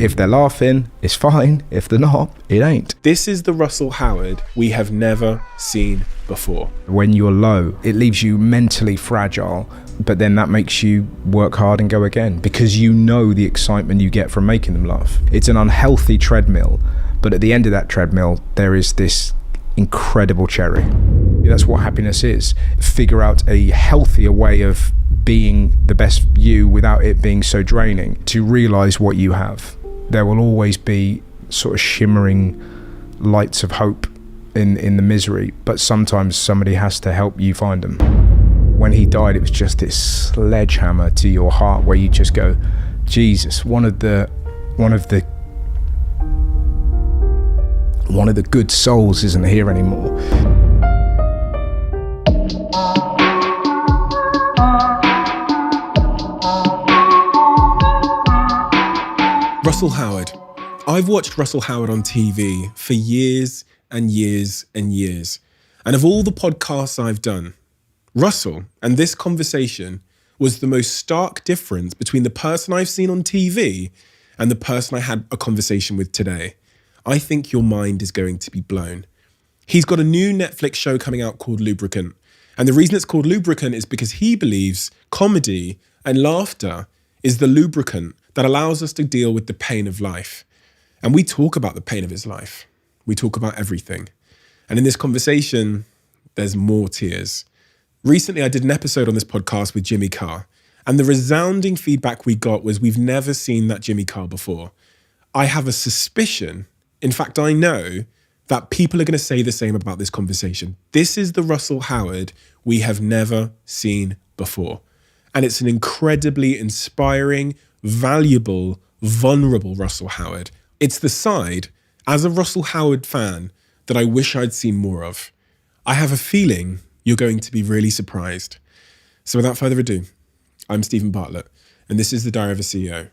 If they're laughing, it's fine. If they're not, it ain't. This is the Russell Howard we have never seen before. When you're low, it leaves you mentally fragile, but then that makes you work hard and go again because you know the excitement you get from making them laugh. It's an unhealthy treadmill, but at the end of that treadmill, there is this incredible cherry. That's what happiness is. Figure out a healthier way of being the best you without it being so draining. To realize what you have, there will always be sort of shimmering lights of hope in the misery, but sometimes somebody has to help you find them. When he died, it was just this sledgehammer to your heart where you just go, Jesus, one of the good souls isn't here anymore. Russell Howard. I've watched Russell Howard on TV for years and years and years. And of all the podcasts I've done, Russell and this conversation was the most stark difference between the person I've seen on TV and the person I had a conversation with today. I think your mind is going to be blown. He's got a new Netflix show coming out called Lubricant. And the reason it's called Lubricant is because he believes comedy and laughter is the lubricant that allows us to deal with the pain of life. And we talk about the pain of his life. We talk about everything. And in this conversation, there's more tears. Recently, I did an episode on this podcast with Jimmy Carr. And the resounding feedback we got was we've never seen that Jimmy Carr before. I have a suspicion, in fact, I know that people are going to say the same about this conversation. This is the Russell Howard we have never seen before. And it's an incredibly inspiring, valuable, vulnerable Russell Howard. It's the side, as a Russell Howard fan, that I wish I'd seen more of. I have a feeling you're going to be really surprised. So without further ado, I'm Stephen Bartlett, and this is The Diary of a CEO.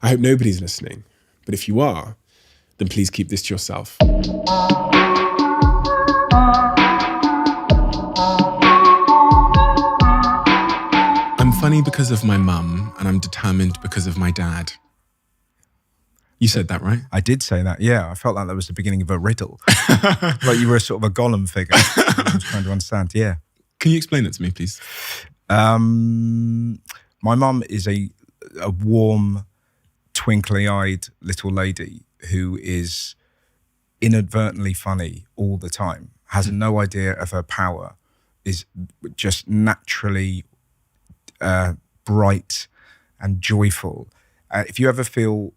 I hope nobody's listening, but if you are, then please keep this to yourself. I'm funny because of my mum, and I'm determined because of my dad. You said that, right? I did say that, yeah. I felt like that was the beginning of a riddle. Like you were sort of a Gollum figure. I was trying to understand, yeah. Can you explain that to me, please? My mum is a warm, twinkly-eyed little lady who is inadvertently funny all the time, has no idea of her power, is just naturally bright and joyful. If you ever feel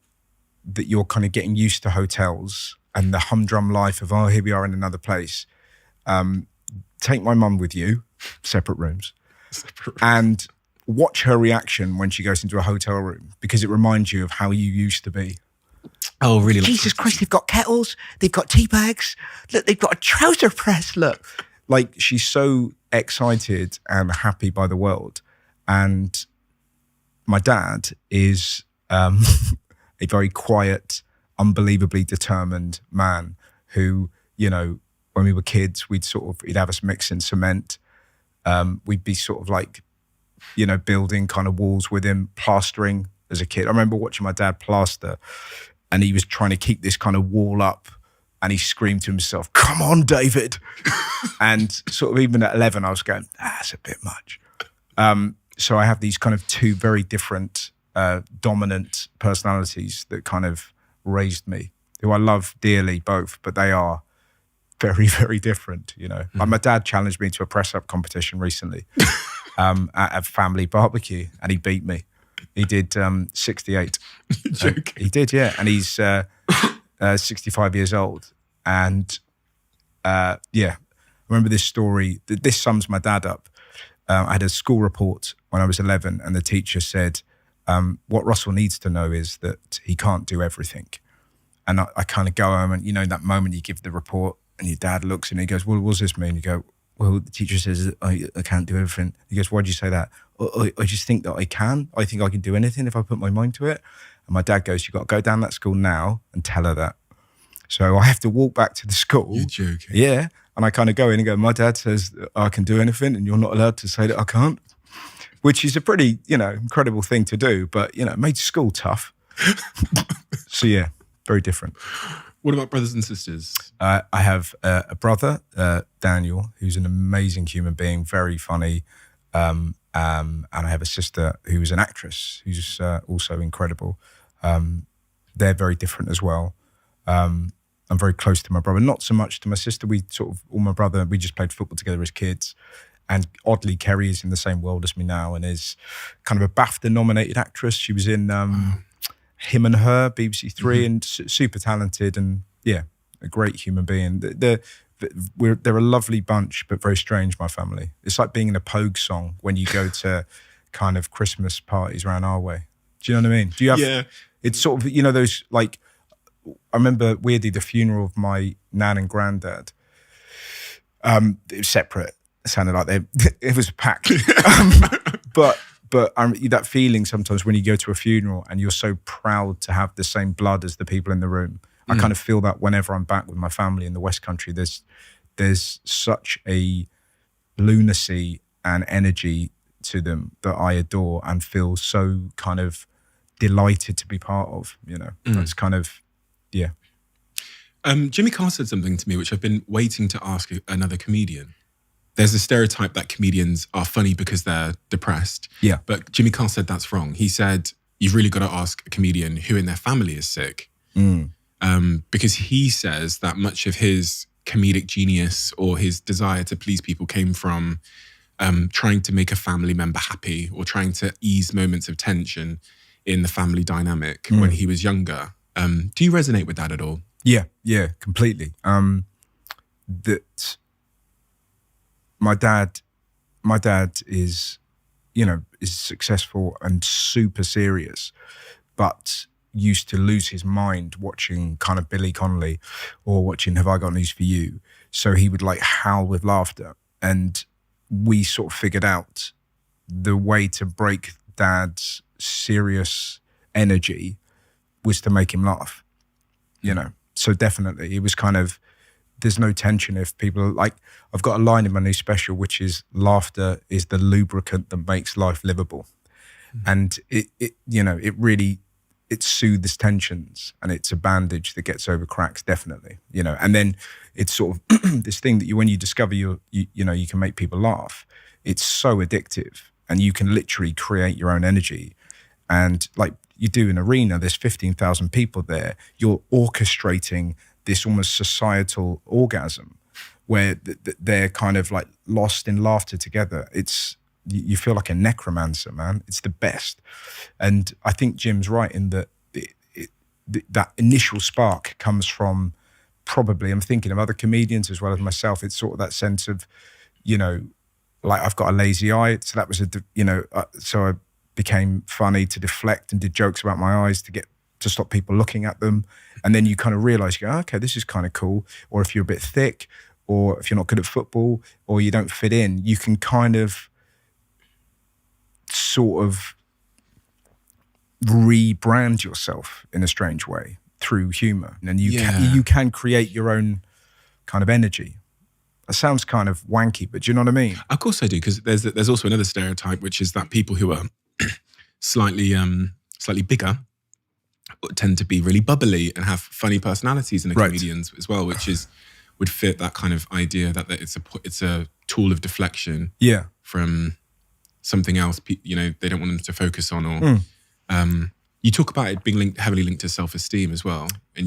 that you're kind of getting used to hotels and the humdrum life of, oh, here we are in another place, take my mum with you, separate rooms, and watch her reaction when she goes into a hotel room, because it reminds you of how you used to be. Oh, really? Jesus Christ, they've got kettles, they've got tea bags, look, they've got a trouser press, look. Like, she's so excited and happy by the world. And my dad is a very quiet, unbelievably determined man who, you know, when we were kids, he'd have us mixing cement. We'd be sort of like, you know, building kind of walls with him, plastering as a kid. I remember watching my dad plaster, and he was trying to keep this kind of wall up, and he screamed to himself, "Come on, David." And sort of even at 11, I was going, that's a bit much. So I have these kind of two very different dominant personalities that kind of raised me, who I love dearly both, but they are very, very different, you know. Mm-hmm. Like my dad challenged me to a press-up competition recently at a family barbecue, and he beat me. He did 68. Joke. He did, yeah. And he's 65 years old. And yeah, I remember this story. This sums my dad up. I had a school report when I was 11, and the teacher said, what Russell needs to know is that he can't do everything. And I kind of go home, and, you know, that moment you give the report and your dad looks and he goes, well, what does this mean? You go, well, the teacher says I can't do everything. He goes, why did you say that? I just think that I can. I think I can do anything if I put my mind to it. And my dad goes, you've got to go down that school now and tell her that. So I have to walk back to the school. You're joking. Yeah. And I kind of go in and go, my dad says that I can do anything and you're not allowed to say that I can't, which is a pretty, you know, incredible thing to do. But, you know, it made school tough. So yeah, very different. What about brothers and sisters? I have a brother, Daniel, who's an amazing human being, very funny. And I have a sister who's an actress who's also incredible. They're very different as well. I'm very close to my brother, not so much to my sister. We my brother, we just played football together as kids. And oddly, Kerry is in the same world as me now and is kind of a BAFTA-nominated actress. She was in Him and Her, BBC Three, and super talented and, yeah, a great human being. They're a lovely bunch, but very strange, my family. It's like being in a Pogue song when you go to kind of Christmas parties around our way. Do you know what I mean? Do you have... Yeah. It's sort of, those, like... I remember weirdly the funeral of my nan and granddad. It was separate. It sounded like it was packed. But that feeling sometimes when you go to a funeral and you're so proud to have the same blood as the people in the room. I kind of feel that whenever I'm back with my family in the West Country, there's such a lunacy and energy to them that I adore and feel so kind of delighted to be part of. It's kind of, yeah. Jimmy Carr said something to me which I've been waiting to ask another comedian. There's a stereotype that comedians are funny because they're depressed. Yeah. But Jimmy Carr said that's wrong. He said, you've really got to ask a comedian who in their family is sick. Because he says that much of his comedic genius or his desire to please people came from trying to make a family member happy or trying to ease moments of tension in the family dynamic when he was younger. Do you resonate with that at all? Yeah, completely. That my dad is, is successful and super serious, but used to lose his mind watching kind of Billy Connolly or watching Have I Got News For You? So he would like howl with laughter. And we sort of figured out the way to break Dad's serious energy was to make him laugh, So definitely it was kind of, there's no tension if people like, I've got a line in my new special, which is laughter is the lubricant that makes life livable. And it really, it soothes tensions and it's a bandage that gets over cracks, definitely, and then it's sort of this thing that when you discover you can make people laugh, it's so addictive and you can literally create your own energy. And like you do in arena, there's 15,000 people there, you're orchestrating this almost societal orgasm where they're kind of like lost in laughter together. You feel like a necromancer, man. It's the best. And I think Jim's right in that that initial spark comes from probably, I'm thinking of other comedians as well as myself, it's sort of that sense of, like I've got a lazy eye. So that was so I became funny to deflect and did jokes about my eyes to stop people looking at them. And then you kind of realize, you go, okay, this is kind of cool. Or if you're a bit thick, or if you're not good at football, or you don't fit in, you can kind of sort of rebrand yourself in a strange way through humor. And you can create your own kind of energy. That sounds kind of wanky, but do you know what I mean? Of course I do, because there's also another stereotype, which is that people who are slightly bigger tend to be really bubbly and have funny personalities in the comedians as well, which would fit that kind of idea that it's a tool of deflection from something else, they don't want them to focus on. Or you talk about it being heavily linked to self-esteem as well. And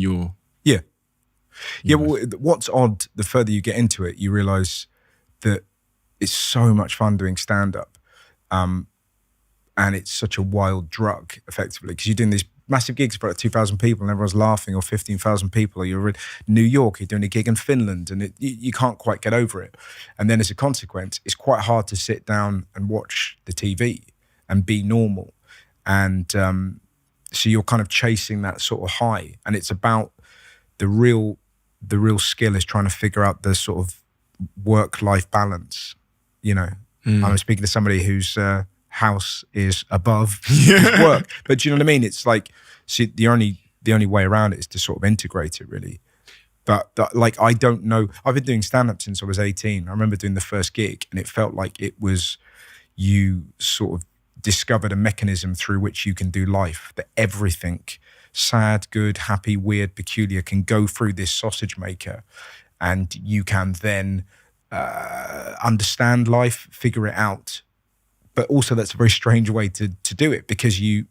well, what's odd, the further you get into it, you realize that it's so much fun doing stand-up. And it's such a wild drug, effectively, because you're doing these massive gigs for like 2,000 people and everyone's laughing, or 15,000 people, or you're in New York, you're doing a gig in Finland, and you can't quite get over it. And then as a consequence, it's quite hard to sit down and watch the TV and be normal. And so you're kind of chasing that sort of high. And it's about the real skill is trying to figure out the sort of work-life balance. I'm speaking to somebody whose house is above his work. But do you know what I mean? It's like, see, the only way around it is to sort of integrate it, really. But like, I don't know. I've been doing stand-up since I was 18. I remember doing the first gig and it felt like it was you sort of discovered a mechanism through which you can do life, that everything, sad, good, happy, weird, peculiar, can go through this sausage maker, and you can then understand life, figure it out. But also that's a very strange way to do it, because you're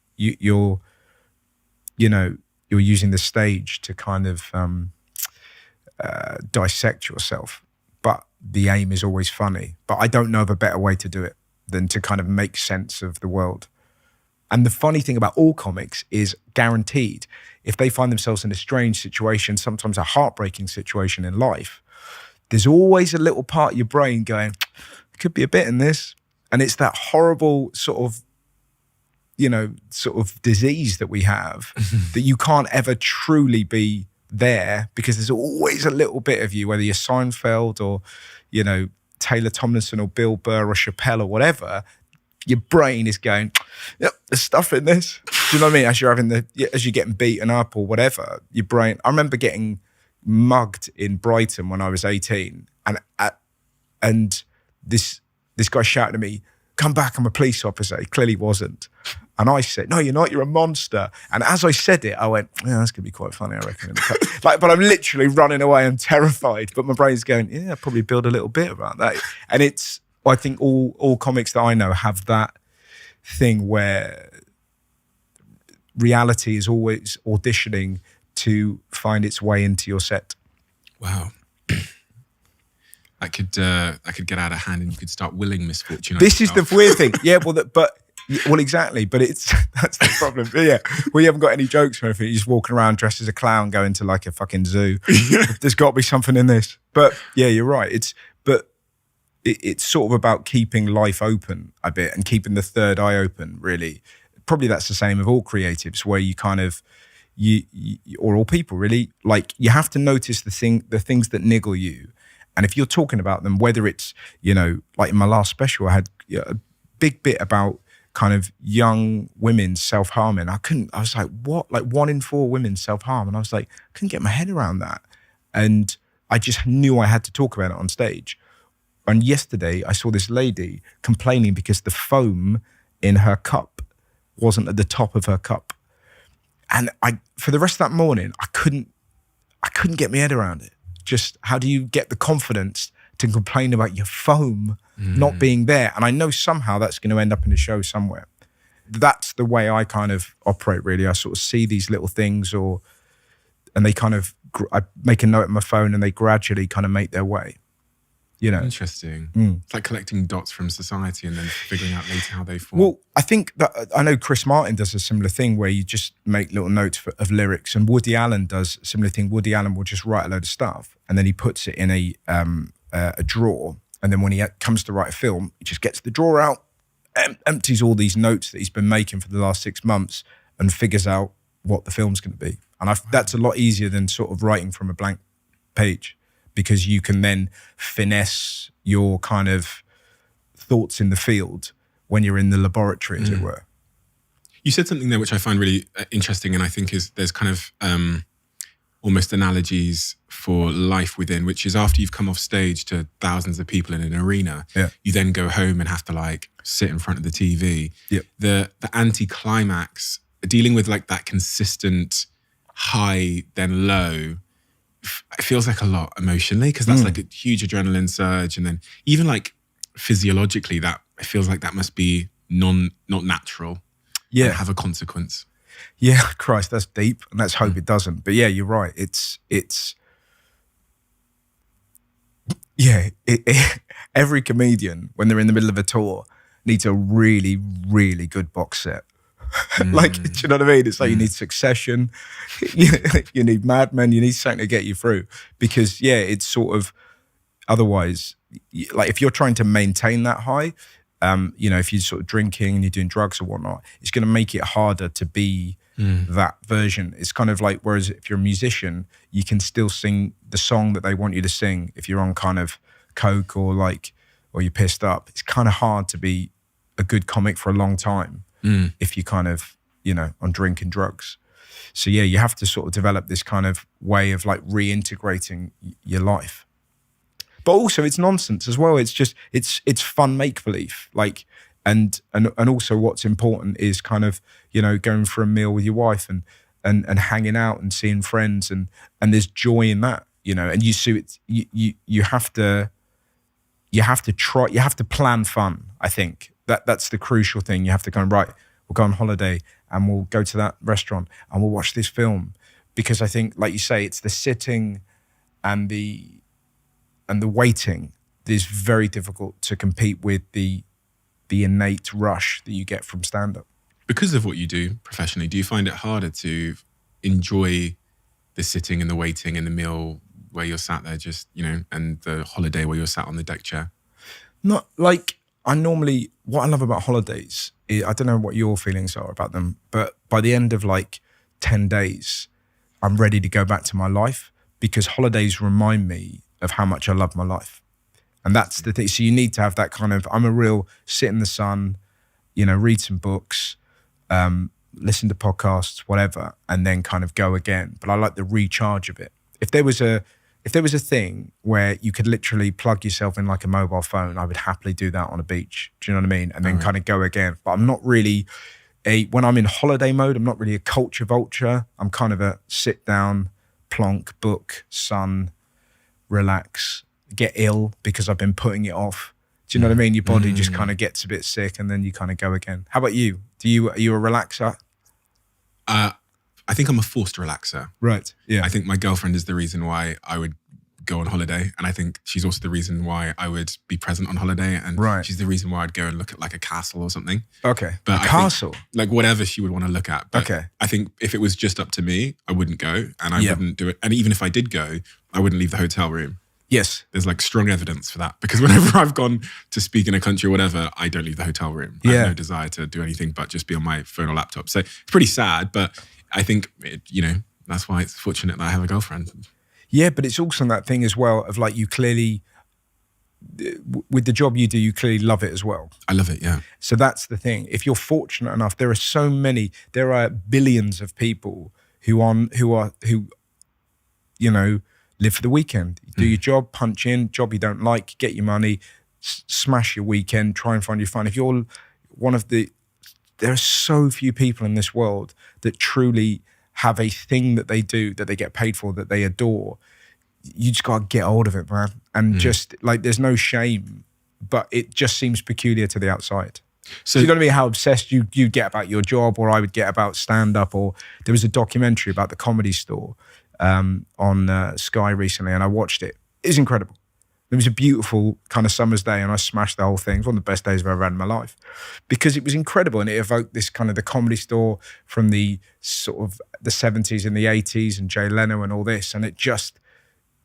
using the stage to kind of dissect yourself. But the aim is always funny. But I don't know of a better way to do it than to kind of make sense of the world. And the funny thing about all comics is, guaranteed, if they find themselves in a strange situation, sometimes a heartbreaking situation in life, there's always a little part of your brain going, there could be a bit in this. And it's that horrible sort of disease that we have that you can't ever truly be there, because there's always a little bit of you, whether you're Seinfeld or, Taylor Tomlinson or Bill Burr or Chappelle or whatever, your brain is going, yep, there's stuff in this. Do you know what I mean? As you're getting beaten up or whatever, your brain. I remember getting mugged in Brighton when I was 18, and this guy shouted at me, "Come back, I'm a police officer." He clearly wasn't. And I said, "No, you're not, you're a monster." And as I said it, I went, "Yeah, that's gonna be quite funny, I reckon." But I'm literally running away, I'm terrified. But my brain's going, "Yeah, I'll probably build a little bit about that." And I think all comics that I know have that thing where reality is always auditioning to find its way into your set. Wow. That could get out of hand, and you could start willing misfortune. This is the weird thing. Yeah, well, exactly. But that's the problem. But yeah, we haven't got any jokes or anything. You're just walking around dressed as a clown, going to like a fucking zoo. There's got to be something in this. But yeah, you're right. It's sort of about keeping life open a bit and keeping the third eye open, really. Probably that's the same of all creatives, where you kind of, or all people really, like you have to notice the things that niggle you. And if you're talking about them, whether it's, like in my last special, I had a big bit about kind of young women self-harming. I was like, what? Like 1 in 4 women self-harm. And I was like, I couldn't get my head around that. And I just knew I had to talk about it on stage. And yesterday I saw this lady complaining because the foam in her cup wasn't at the top of her cup. And for the rest of that morning, I couldn't get my head around it. Just how do you get the confidence to complain about your foam not being there? And I know somehow that's going to end up in a show somewhere. That's the way I kind of operate, really. I sort of see these little things, and they kind of, I make a note on my phone, and they gradually kind of make their way. Interesting. It's like collecting dots from society and then figuring out later how they form. Well, I think that I know Chris Martin does a similar thing where you just make little notes of lyrics, and Woody Allen does a similar thing. Woody Allen will just write a load of stuff and then he puts it in a drawer, and then when he comes to write a film, he just gets the drawer out, empties all these notes that he's been making for the last 6 months, and figures out what the film's going to be. And that's a lot easier than sort of writing from a blank page, because you can then finesse your kind of thoughts in the field when you're in the laboratory, as it were. You said something there which I find really interesting, and I think there's kind of almost analogies for life within, which is after you've come off stage to thousands of people in an arena, you then go home and have to like sit in front of the TV. Yep. The anti-climax, dealing with like that consistent high then low, it feels like a lot emotionally, because that's like a huge adrenaline surge, and then even like physiologically, that it feels like that must be not natural, and have a consequence. Yeah, Christ, that's deep, and let's hope it doesn't. But yeah, you're right. Every comedian, when they're in the middle of a tour, needs a really, really good box set. Like, do you know what I mean? It's like you need Succession, you need Mad Men, you need something to get you through. Because it's sort of, otherwise, like if you're trying to maintain that high, if you're sort of drinking and you're doing drugs or whatnot, it's going to make it harder to be that version. It's kind of like, whereas if you're a musician, you can still sing the song that they want you to sing. If you're on kind of coke or you're pissed up, it's kind of hard to be a good comic for a long time. If you kind of, on drink and drugs. So yeah, you have to sort of develop this kind of way of like reintegrating your life. But also it's nonsense as well. It's just, it's fun make-believe. Like and also what's important is kind of, you know, going for a meal with your wife and hanging out and seeing friends, and there's joy in that, you know. And you see it, you have to try, you have to plan fun. I think that's the crucial thing. You have to go, right, we'll go on holiday and we'll go to that restaurant and we'll watch this film, because I think, like you say, it's the sitting and the waiting that is very difficult to compete with the innate rush that you get from stand-up. Because of what you do professionally, do you find it harder to enjoy the sitting and the waiting and the meal where you're sat there just, you know, and the holiday where you're sat on the deck chair? Not like, what I love about holidays is, I don't know what your feelings are about them, but by the end of like 10 days, I'm ready to go back to my life, because holidays remind me of how much I love my life. And that's the thing. So you need to have that kind of, I'm a real sit in the sun, you know, read some books, listen to podcasts, whatever, and then kind of go again. But I like the recharge of it. If there was a thing where you could literally plug yourself in like a mobile phone, I would happily do that on a beach. Do you know what I mean? And then kind of go again. But I'm not really when I'm in holiday mode, I'm not really a culture vulture. I'm kind of a sit down, plonk, book, sun, relax, get ill because I've been putting it off. Do you know what I mean? Your body just kind of gets a bit sick and then you kind of go again. How about you? Are you a relaxer? I think I'm a forced relaxer. Right, yeah. I think my girlfriend is the reason why I would go on holiday. And I think she's also the reason why I would be present on holiday. And she's the reason why I'd go and look at like a castle or something. Okay, but a castle? Like whatever she would want to look at. But I think if it was just up to me, I wouldn't go and I wouldn't do it. And even if I did go, I wouldn't leave the hotel room. Yes. There's like strong evidence for that, because whenever I've gone to speak in a country or whatever, I don't leave the hotel room. I have no desire to do anything but just be on my phone or laptop. So it's pretty sad, but I think, that's why it's fortunate that I have a girlfriend. Yeah, but it's also that thing as well of like, you clearly, with the job you do, you clearly love it as well. I love it, yeah. So that's the thing. If you're fortunate enough, there are billions of people who live for the weekend. You do your job, punch in, job you don't like, get your money, smash your weekend, try and find your fun. If you're there are so few people in this world that truly have a thing that they do, that they get paid for, that they adore. You just got to get hold of it, man. And just like, there's no shame, but it just seems peculiar to the outside. So you got to be how obsessed you get about your job, or I would get about stand-up. Or there was a documentary about the Comedy Store on Sky recently, and I watched it. It was incredible. It was a beautiful kind of summer's day, and I smashed the whole thing. It was one of the best days I've ever had in my life, because it was incredible, and it evoked this kind of the Comedy Store from the sort of the 70s and the 80s and Jay Leno and all this, and it just,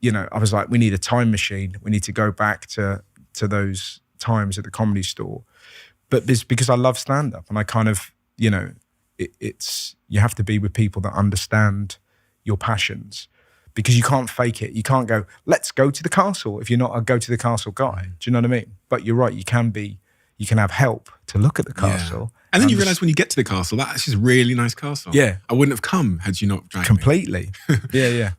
I was like, we need a time machine. We need to go back to those times at the Comedy Store. But this, because I love stand-up, and I kind of, it's you have to be with people that understand your passions, because you can't fake it. You can't go, let's go to the castle, if you're not a go to the castle guy. Do you know what I mean? But you're right, you can have help to look at the castle. Yeah. And then you realise when you get to the castle, that's just a really nice castle. Yeah. I wouldn't have come had you not dragged completely. Yeah.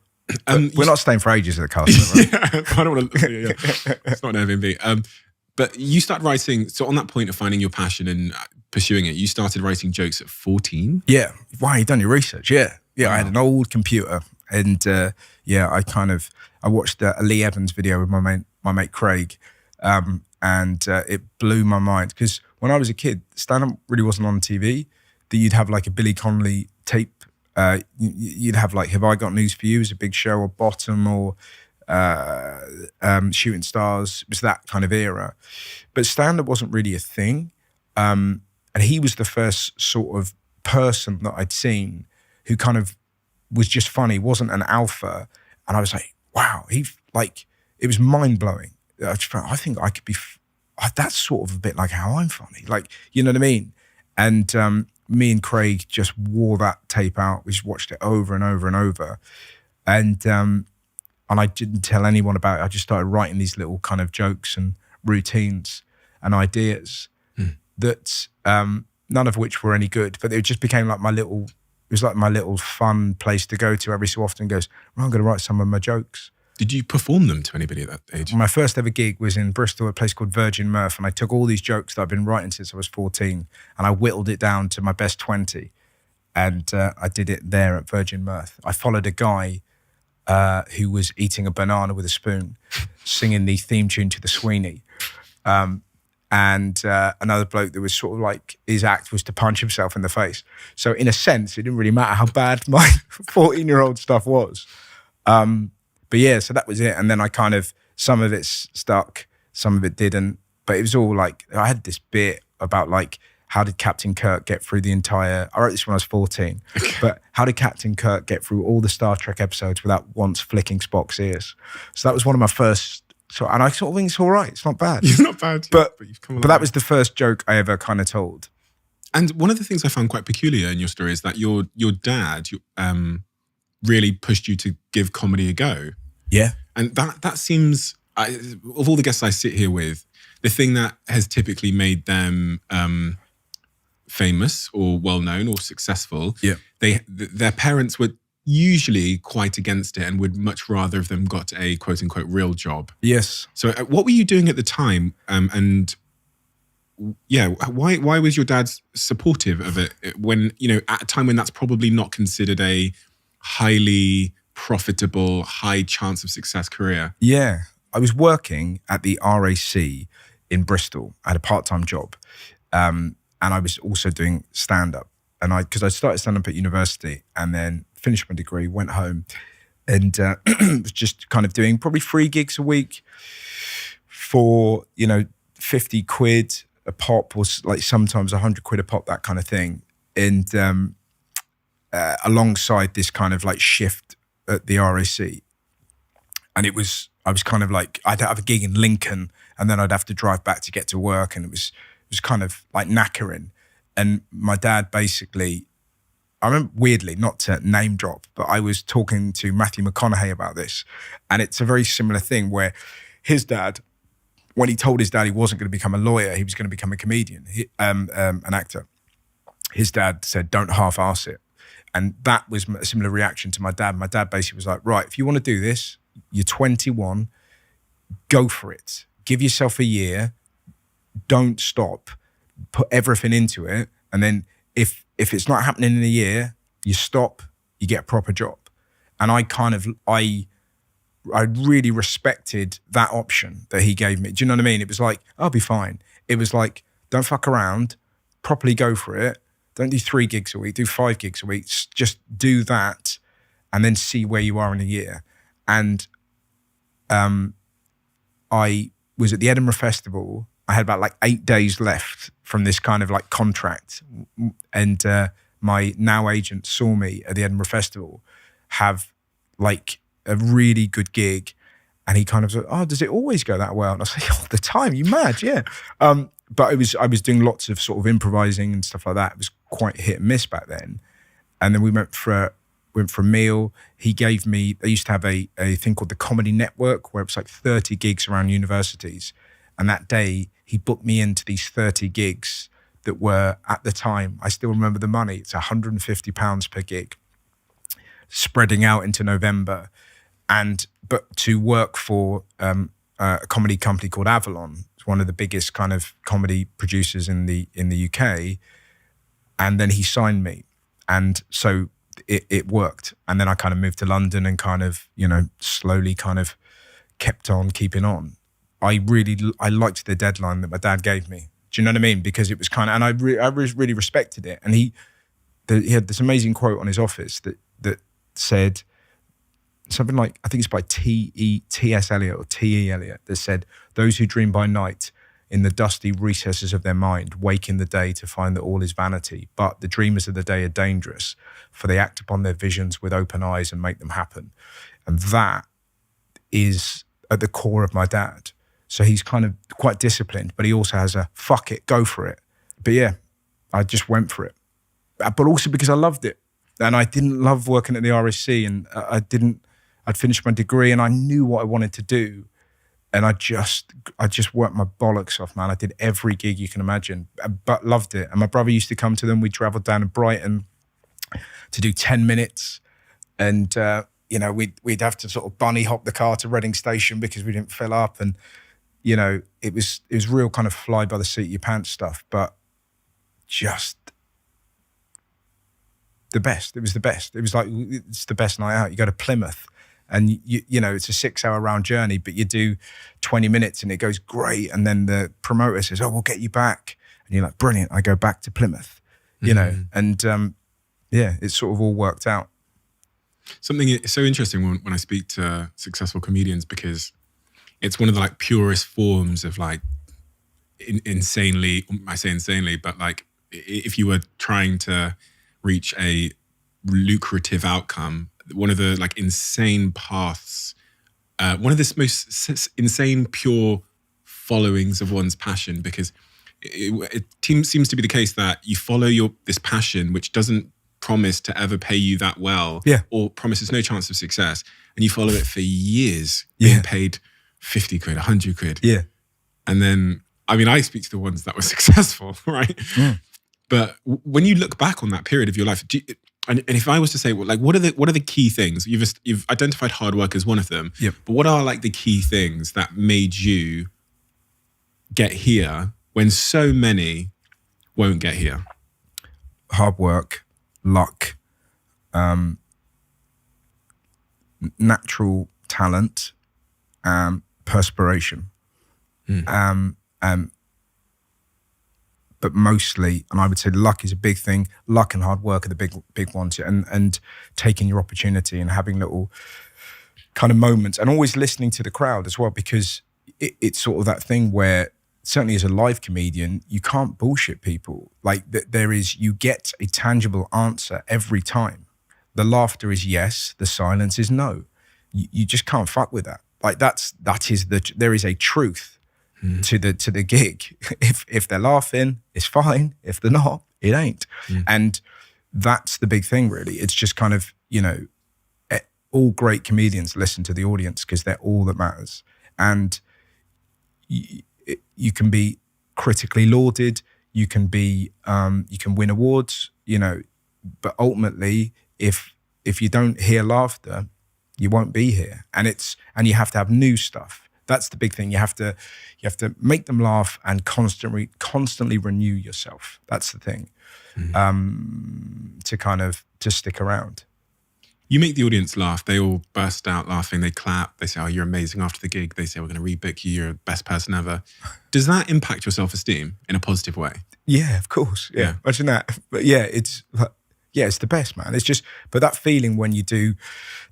We're not staying for ages at the castle, right? Yeah, I don't want to, it's not an Airbnb. But you start writing, so on that point of finding your passion and pursuing it, you started writing jokes at 14? Yeah. Wow, you've done your research, yeah. Yeah, wow. I had an old computer, and I watched a Lee Evans video with my mate Craig, and it blew my mind, because when I was a kid, stand-up really wasn't on TV. That you'd have like a Billy Connolly tape, you'd have like Have I Got News For You as a big show, or Bottom, or Shooting Stars. It was that kind of era, but stand-up wasn't really a thing, and he was the first sort of person that I'd seen who kind of was just funny, wasn't an alpha. And I was like, wow, it was mind-blowing. I think I could be, that's sort of a bit like how I'm funny. Like, you know what I mean? And me and Craig just wore that tape out. We just watched it over and over and over. And I didn't tell anyone about it. I just started writing these little kind of jokes and routines and ideas that none of which were any good, but it just became like my little fun place to go to every so often. Goes, well, I'm going to write some of my jokes. Did you perform them to anybody at that age? My first ever gig was in Bristol, a place called Virgin Mirth, and I took all these jokes that I've been writing since I was 14, and I whittled it down to my best 20, and I did it there at Virgin Mirth. I followed a guy who was eating a banana with a spoon, singing the theme tune to the Sweeney, and another bloke that was sort of like, his act was to punch himself in the face. So in a sense, it didn't really matter how bad my 14-year-old stuff was. But yeah, so that was it. And then I kind of, some of it stuck, some of it didn't. But it was all like, I had this bit about like, how did Captain Kirk get through the entire, I wrote this when I was 14, but how did Captain Kirk get through all the Star Trek episodes without once flicking Spock's ears? So that was one of my first, and I sort of think it's all right. It's not bad. It's not bad. But you've come a long that way. was the first joke I ever kind of told. And one of the things I found quite peculiar in your story is that your dad really pushed you to give comedy a go. Yeah. And that seems, of all the guests I sit here with, the thing that has typically made them famous or well-known or successful, their parents were usually quite against it and would much rather have them got a quote-unquote real job. Yes. So what were you doing at the time? And yeah, why was your dad supportive of it when, at a time when that's probably not considered a highly profitable, high chance of success career? Yeah. I was working at the RAC in Bristol. I had a part-time job. And I was also doing stand-up. And because I started stand-up at university and then finished my degree, went home and was just kind of doing probably 3 gigs a week for, 50 quid a pop, or like sometimes 100 quid a pop, that kind of thing. And alongside this kind of like shift at the RAC. And I was kind of like, I'd have a gig in Lincoln and then I'd have to drive back to get to work. And it was kind of like knackering. And my dad basically, I remember weirdly, not to name drop, but I was talking to Matthew McConaughey about this. And it's a very similar thing where his dad, when he told his dad he wasn't going to become a lawyer, he was going to become a comedian, an actor. His dad said, don't half-arse it. And that was a similar reaction to my dad. My dad basically was like, right, if you want to do this, you're 21, go for it. Give yourself a year, don't stop, put everything into it. And then if it's not happening in a year, you stop, you get a proper job. And I really respected that option that he gave me. Do you know what I mean? It was like, I'll be fine. It was like, don't fuck around, properly go for it. Don't do 3 gigs a week, do 5 gigs a week. Just do that and then see where you are in a year. And I was at the Edinburgh Festival. I had about like 8 days left from this kind of like contract. And my now agent saw me at the Edinburgh Festival have like a really good gig. And he kind of said, oh, does it always go that well? And I was like, all the time, you mad? Yeah. But I was doing lots of sort of improvising and stuff like that. It was quite hit and miss back then. And then we went for a meal. He gave me, they used to have a thing called the Comedy Network, where it was like 30 gigs around universities. And that day he booked me into these 30 gigs that were, at the time, I still remember the money. It's £150 per gig, spreading out into November. But to work for a comedy company called Avalon, it's one of the biggest kind of comedy producers in the UK. And then he signed me. And so it worked. And then I kind of moved to London and kind of, slowly kind of kept on keeping on. I liked the deadline that my dad gave me. Do you know what I mean? Because it was kind of, and I really respected it. And he had this amazing quote on his office that said something like, I think it's by T.S. Eliot or T.E. Eliot, that said, those who dream by night in the dusty recesses of their mind wake in the day to find that all is vanity. But the dreamers of the day are dangerous, for they act upon their visions with open eyes and make them happen. And that is at the core of my dad. So he's kind of quite disciplined, but he also has a fuck it, go for it. But yeah, I just went for it. But also because I loved it. And I didn't love working at the RSC, and I'd finished my degree and I knew what I wanted to do. And I just worked my bollocks off, man. I did every gig you can imagine, but loved it. And my brother used to come to them. We travelled down to Brighton to do 10 minutes. And we'd have to sort of bunny hop the car to Reading Station because we didn't fill up, and it was real kind of fly by the seat of your pants stuff, but just the best. It was the best. It was like, it's the best night out. You go to Plymouth and it's a 6-hour round journey, but you do 20 minutes and it goes great. And then the promoter says, "Oh, we'll get you back." And you're like, brilliant. I go back to Plymouth, and it sort of all worked out. Something so interesting when I speak to successful comedians, because it's one of the like purest forms of like insanely, I say insanely, but like if you were trying to reach a lucrative outcome, one of the like insane paths, one of the most insane pure followings of one's passion, because it seems to be the case that you follow this passion, which doesn't promise to ever pay you that well, or promises no chance of success, and you follow it for years, being paid 50 quid, 100 quid. Yeah. And then, I mean, I speak to the ones that were successful, right? Mm. But when you look back on that period of your life, and if I was to say, well, like, what are the key things? You've identified hard work as one of them. Yep. But what are like the key things that made you get here when so many won't get here? Hard work, luck, natural talent, perspiration. But mostly, and I would say luck is a big thing. Luck and hard work are the big ones, and taking your opportunity and having little kind of moments, and always listening to the crowd as well, because it's sort of that thing where, certainly as a live comedian, you can't bullshit people. Like you get a tangible answer every time. The laughter is yes, the silence is no. You just can't fuck with that. Like there is a truth to the gig. If they're laughing, it's fine. If they're not, it ain't. And that's the big thing, really. It's just kind of, all great comedians listen to the audience because they're all that matters. And you can be critically lauded, you can win awards, but ultimately, if you don't hear laughter, you won't be here. And you have to have new stuff. That's the big thing. You have to make them laugh and constantly renew yourself. That's the thing. To stick around. You make the audience laugh. They all burst out laughing. They clap. They say, "Oh, you're amazing." After the gig, they say, "We're going to rebook you. You're the best person ever." Does that impact your self-esteem in a positive way? Yeah, of course. Yeah. Imagine that. But it's the best, man. It's just, but that feeling when you do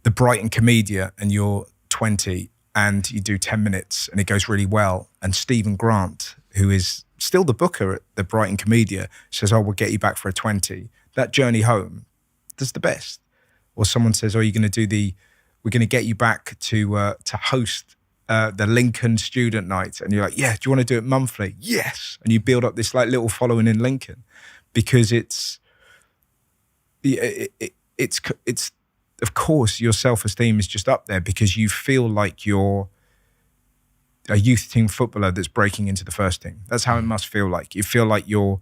the Brighton Commedia and you're 20 and you do 10 minutes and it goes really well, and Stephen Grant, who is still the booker at the Brighton Commedia, says, "Oh, we'll get you back for a 20. That journey home, that's the best. Or someone says, "Oh, we're going to get you back to host the Lincoln Student Night." And you're like, "Yeah, do you want to do it monthly?" "Yes." And you build up this like little following in Lincoln, because it's of course your self-esteem is just up there because you feel like you're a youth team footballer that's breaking into the first team. That's how it must feel like. You feel like you're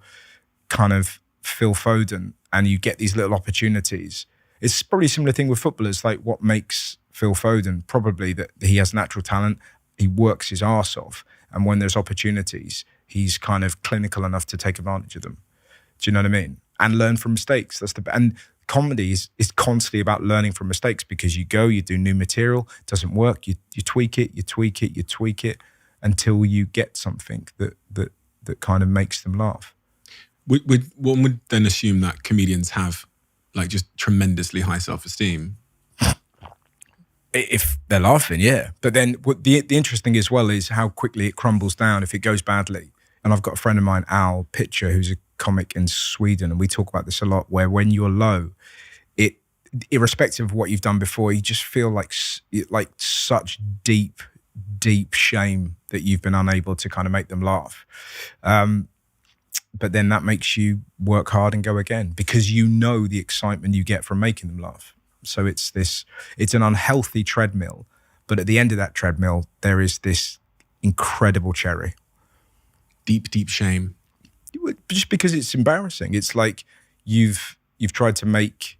kind of Phil Foden and you get these little opportunities. It's probably a similar thing with footballers. Like, what makes Phil Foden? Probably that he has natural talent. He works his arse off. And when there's opportunities, he's kind of clinical enough to take advantage of them. Do you know what I mean? And learn from mistakes. And comedy is constantly about learning from mistakes, because you do new material, it doesn't work, you tweak it until you get something that kind of makes them laugh. One would then assume that comedians have like just tremendously high self-esteem. If they're laughing, yeah. But then the interesting as well is how quickly it crumbles down if it goes badly. And I've got a friend of mine, Al Pitcher, who's a comic in Sweden, and we talk about this a lot, where when you're low, irrespective of what you've done before, you just feel like such deep shame that you've been unable to kind of make them laugh. But then that makes you work hard and go again, because you know the excitement you get from making them laugh. So it's an unhealthy treadmill, but at the end of that treadmill, there is this incredible cherry. Deep shame. Just because it's embarrassing. It's like you've tried to make,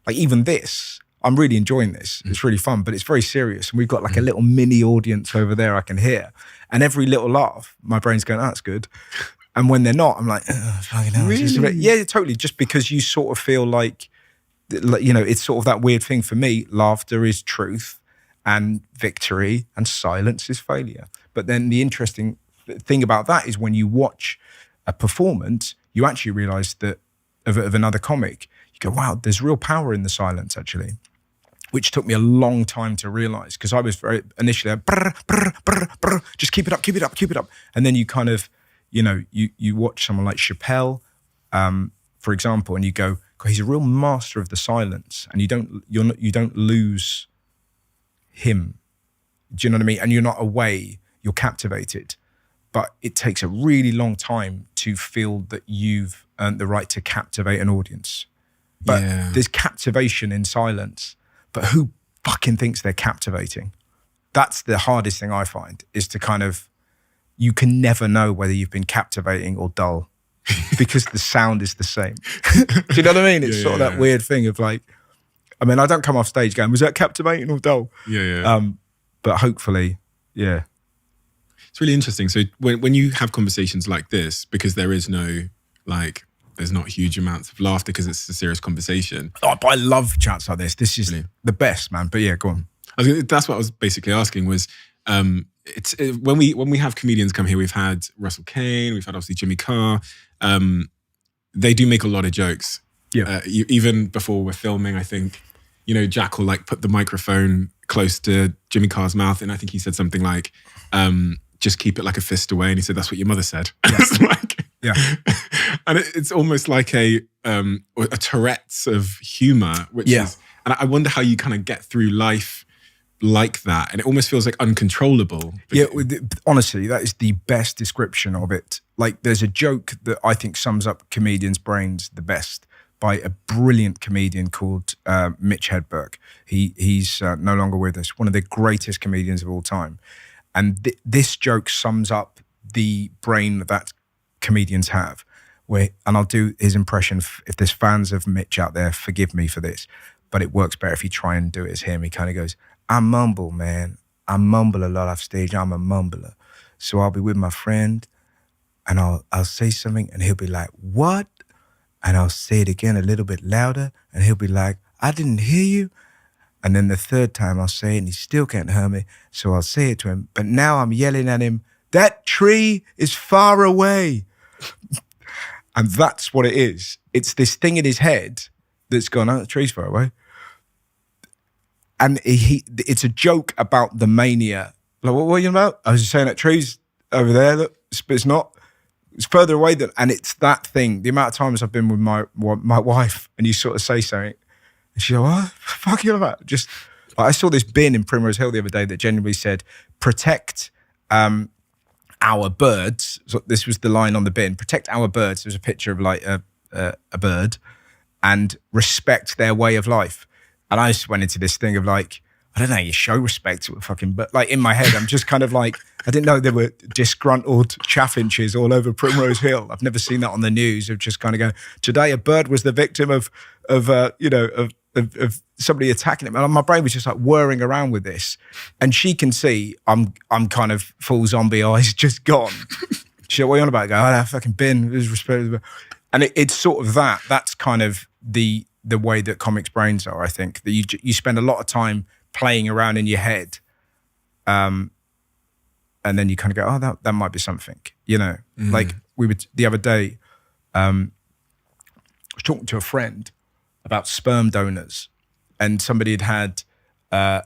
like, even this, I'm really enjoying this. It's really fun, but it's very serious. And we've got like a little mini audience over there I can hear. And every little laugh, my brain's going, oh, that's good. And when they're not, I'm like, oh, fucking hell. Really? Yeah, totally. Just because you sort of feel like, you know, it's sort of that weird thing for me. Laughter is truth and victory, and silence is failure. But then the interesting thing about that is when you watch a performance, you actually realize that of another comic, you go, wow, there's real power in the silence actually, which took me a long time to realize, because I was very initially like, brr, brr, brr, brr, just keep it up, keep it up, keep it up. And then you kind of, you know, you watch someone like Chappelle, for example, and you go, God, he's a real master of the silence, and you don't lose him. Do you know what I mean? And you're not away, you're captivated. But it takes a really long time to feel that you've earned the right to captivate an audience. But there's captivation in silence. But who fucking thinks they're captivating? That's the hardest thing I find, is to kind of, you can never know whether you've been captivating or dull because the sound is the same. Do you know what I mean? It's sort of that weird thing of like, I mean, I don't come off stage going, was that captivating or dull? But hopefully, yeah. It's really interesting. So when you have conversations like this, because there is no, like, there's not huge amounts of laughter because it's a serious conversation. Oh, but I love chats like this. This is the best, man. But yeah, go on. That's what I was basically asking was, when we have comedians come here, we've had Russell Kane, we've had obviously Jimmy Carr. They do make a lot of jokes. Yeah. Even before we're filming, I think, you know, Jack will like put the microphone close to Jimmy Carr's mouth, and I think he said something like, just keep it like a fist away. And he said, that's what your mother said. Yes. And it's almost like a Tourette's of humor, which is, and I wonder how you kind of get through life like that. And it almost feels like uncontrollable. Yeah, honestly, that is the best description of it. Like, there's a joke that I think sums up comedians' brains the best by a brilliant comedian called Mitch Hedberg. He's no longer with us, one of the greatest comedians of all time. And this joke sums up the brain that comedians have. And I'll do his impression. If there's fans of Mitch out there, forgive me for this, but it works better if you try and do it as him. He kind of goes, I mumble, man. I mumble a lot off stage. I'm a mumbler. So I'll be with my friend and I'll say something and he'll be like, what? And I'll say it again a little bit louder and he'll be like, I didn't hear you. And then the third time I'll say it and he still can't hear me. So I'll say it to him. But now I'm yelling at him, that tree is far away. And that's what it is. It's this thing in his head that's gone, oh, the tree's far away. And it's a joke about the mania. Like, what are you about? I was just saying that tree's over there, look, but it's not. It's further away than, and it's that thing. The amount of times I've been with my wife and you sort of say something, and she goes, what the fuck are you about? Just, like, I saw this bin in Primrose Hill the other day that genuinely said, protect our birds. So this was the line on the bin, protect our birds. There was a picture of like a bird, and respect their way of life. And I just went into this thing of like, I don't know how you show respect to a fucking, but like in my head, I'm just kind of like, I didn't know there were disgruntled chaffinches all over Primrose Hill. I've never seen that on the news of just kind of go, today a bird was the victim of somebody attacking him. And my brain was just like whirring around with this. And she can see I'm kind of full zombie eyes just gone. She said, what are you on about? I go, oh, that fucking bin. And it's sort of that's kind of the way that comics' brains are, I think. That you spend a lot of time playing around in your head. And then you kind of go, oh, that might be something, you know. Like the other day, I was talking to a friend about sperm donors, and somebody had there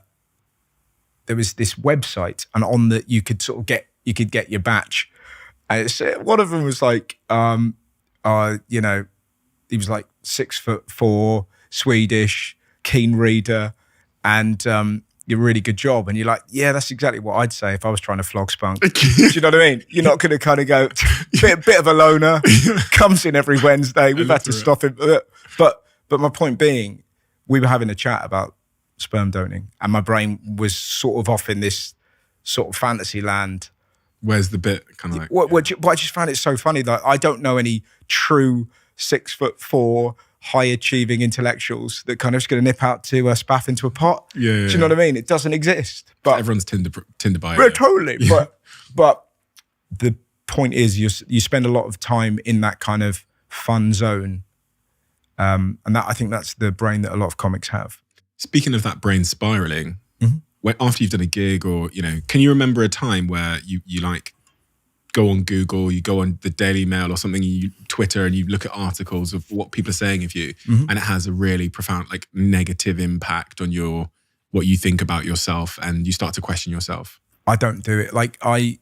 was this website, and on that you could get your batch, and one of them was like, you know, he was like 6'4", Swedish, keen reader, and you're a really good job. And you're like, yeah, that's exactly what I'd say if I was trying to flog spunk. Do you know what I mean? You're not going to kind of go, bit of a loner, comes in every Wednesday. We've had to stop him. But my point being, we were having a chat about sperm donating, and my brain was sort of off in this sort of fantasy land. Where's the bit kind of like? But I just found it so funny that I don't know any true 6'4", high achieving intellectuals that kind of just going to nip out to spaff into a pot. Yeah, Do you know what I mean? It doesn't exist. But everyone's Tinder bio. yeah, totally. But the point is, you spend a lot of time in that kind of fun zone, and that I think that's the brain that a lot of comics have. Speaking of that brain spiraling, when, after you've done a gig, or can you remember a time where you like go on Google, you go on the Daily Mail or something, you Twitter, and you look at articles of what people are saying of you, and it has a really profound, like, negative impact on what you think about yourself, and you start to question yourself? I don't do it. Like I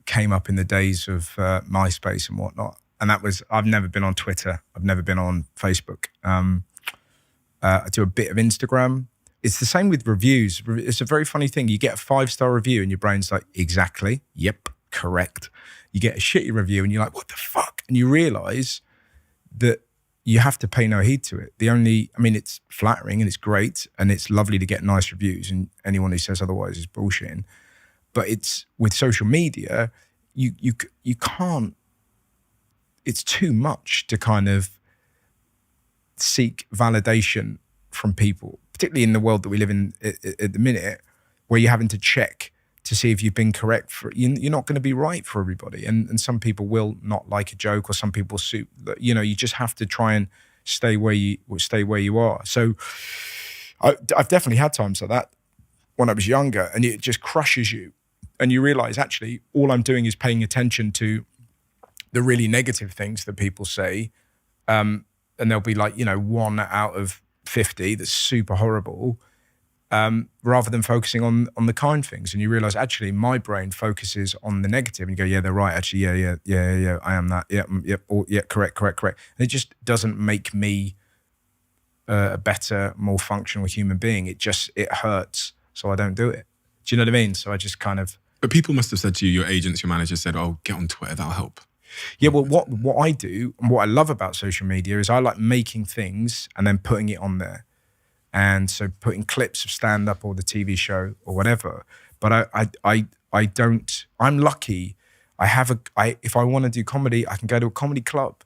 came up in the days of MySpace and whatnot, and I've never been on Twitter. I've never been on Facebook. I do a bit of Instagram. It's the same with reviews. It's a very funny thing. You get a 5-star review and your brain's like, exactly, yep, correct. You get a shitty review and you're like, what the fuck? And you realize that you have to pay no heed to it. It's flattering and it's great and it's lovely to get nice reviews, and anyone who says otherwise is bullshitting. But it's with social media, you can't, it's too much to kind of seek validation from people, particularly in the world that we live in at the minute, where you're having to check to see if you've been correct. You're not going to be right for everybody, and some people will not like a joke, or some people suit. You just have to try and stay where you are. So I've definitely had times like that when I was younger, and it just crushes you, and you realize actually all I'm doing is paying attention to the really negative things that people say, and there'll be like 1 out of 50 that's super horrible, rather than focusing on the kind things. And you realize actually my brain focuses on the negative, and you go, yeah, they're right, actually, yeah, I am that, correct. And it just doesn't make me a better, more functional human being. It hurts, so I don't do it. Do you know what I mean? So I just kind of... But people must have said to you, your agents, your manager said, oh, get on Twitter, that'll help. Yeah, well, what I do and what I love about social media is I like making things and then putting it on there. And so putting clips of stand-up or the TV show or whatever. But I don't, I'm lucky. If I want to do comedy, I can go to a comedy club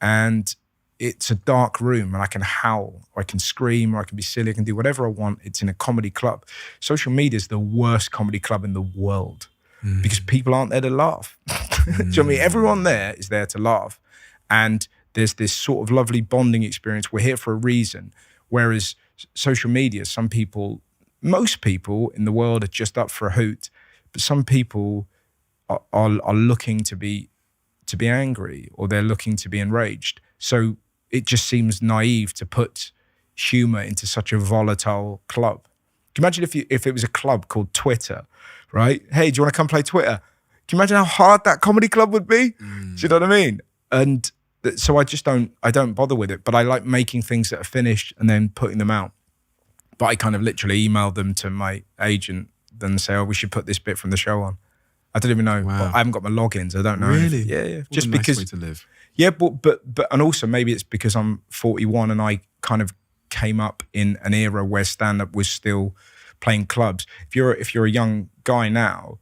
and it's a dark room and I can howl or I can scream or I can be silly, I can do whatever I want. It's in a comedy club. Social media is the worst comedy club in the world. Because people aren't there to laugh. Do you know what I mean? Everyone there is there to laugh. And there's this sort of lovely bonding experience. We're here for a reason. Whereas social media, most people in the world are just up for a hoot, but some people are looking to be angry, or they're looking to be enraged. So it just seems naive to put humor into such a volatile club. Can you imagine if it was a club called Twitter, right? Hey, do you want to come play Twitter? Can you imagine how hard that comedy club would be? Do you know what I mean? And so I don't bother with it, but I like making things that are finished and then putting them out. But I kind of literally email them to my agent and say, oh, we should put this bit from the show on. I don't even know. Wow. I haven't got my logins. I don't know. Really? Yeah. What Just a nice because. way to live. Yeah, but and also maybe it's because I'm 41 and I kind of came up in an era where stand-up was still playing clubs. If you're a young guy now,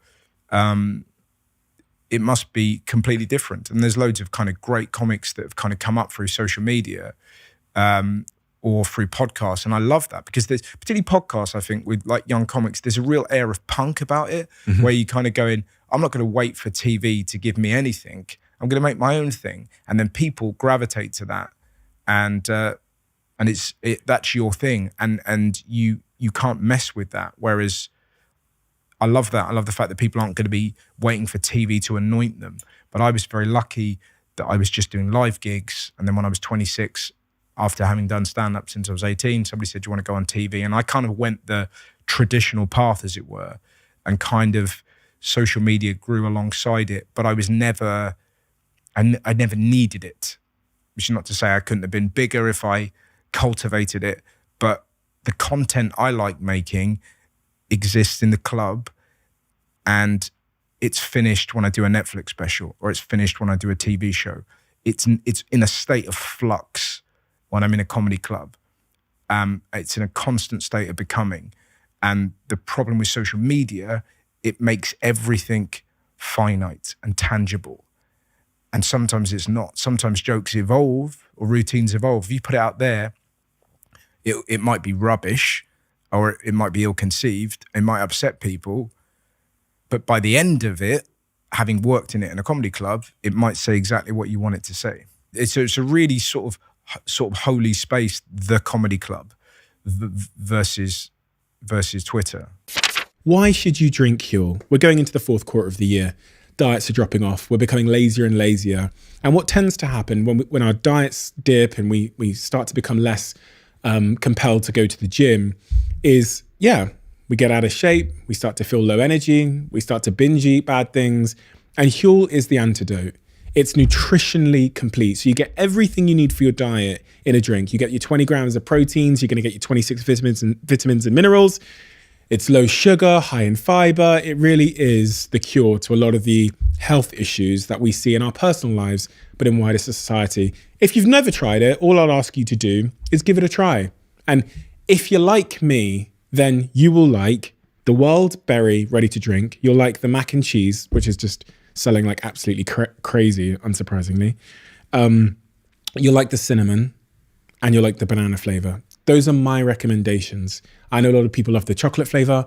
it must be completely different. And there's loads of kind of great comics that have kind of come up through social media or through podcasts. And I love that because there's, particularly podcasts, I think, with like young comics, there's a real air of punk about it, where you kind of go in, I'm not going to wait for TV to give me anything. I'm going to make my own thing. And then people gravitate to that. And that's your thing. And you can't mess with that. Whereas I love that. I love the fact that people aren't going to be waiting for TV to anoint them. But I was very lucky that I was just doing live gigs. And then when I was 26, after having done stand-up since I was 18, somebody said, do you want to go on TV? And I kind of went the traditional path, as it were, and kind of social media grew alongside it. But I was never, I never needed it, which is not to say I couldn't have been bigger if I cultivated it. But the content I like making exists in the club, and it's finished when I do a Netflix special, or it's finished when I do a TV show. It's in a state of flux when I'm in a comedy club. It's in a constant state of becoming. And the problem with social media, it makes everything finite and tangible. And sometimes it's not. Sometimes jokes evolve or routines evolve. If you put it out there, it might be rubbish, or it might be ill-conceived. It might upset people. But by the end of it, having worked in it in a comedy club, it might say exactly what you want it to say. It's a really sort of holy space, the comedy club versus Twitter. Why should you drink Huel? We're going into the fourth quarter of the year. Diets are dropping off. We're becoming lazier and lazier. And what tends to happen when our diets dip and we start to become less compelled to go to the gym is, we get out of shape. We start to feel low energy. We start to binge eat bad things. And Huel is the antidote. It's nutritionally complete. So you get everything you need for your diet in a drink. You get your 20 grams of proteins. You're going to get your 26 vitamins and minerals. It's low sugar, high in fiber. It really is the cure to a lot of the health issues that we see in our personal lives, but in wider society. If you've never tried it, all I'll ask you to do is give it a try. And if you're like me, then you will like the Wild Berry Ready to Drink. You'll like the mac and cheese, which is just selling like absolutely crazy, unsurprisingly. You'll like the cinnamon, and you'll like the banana flavor. Those are my recommendations. I know a lot of people love the chocolate flavor.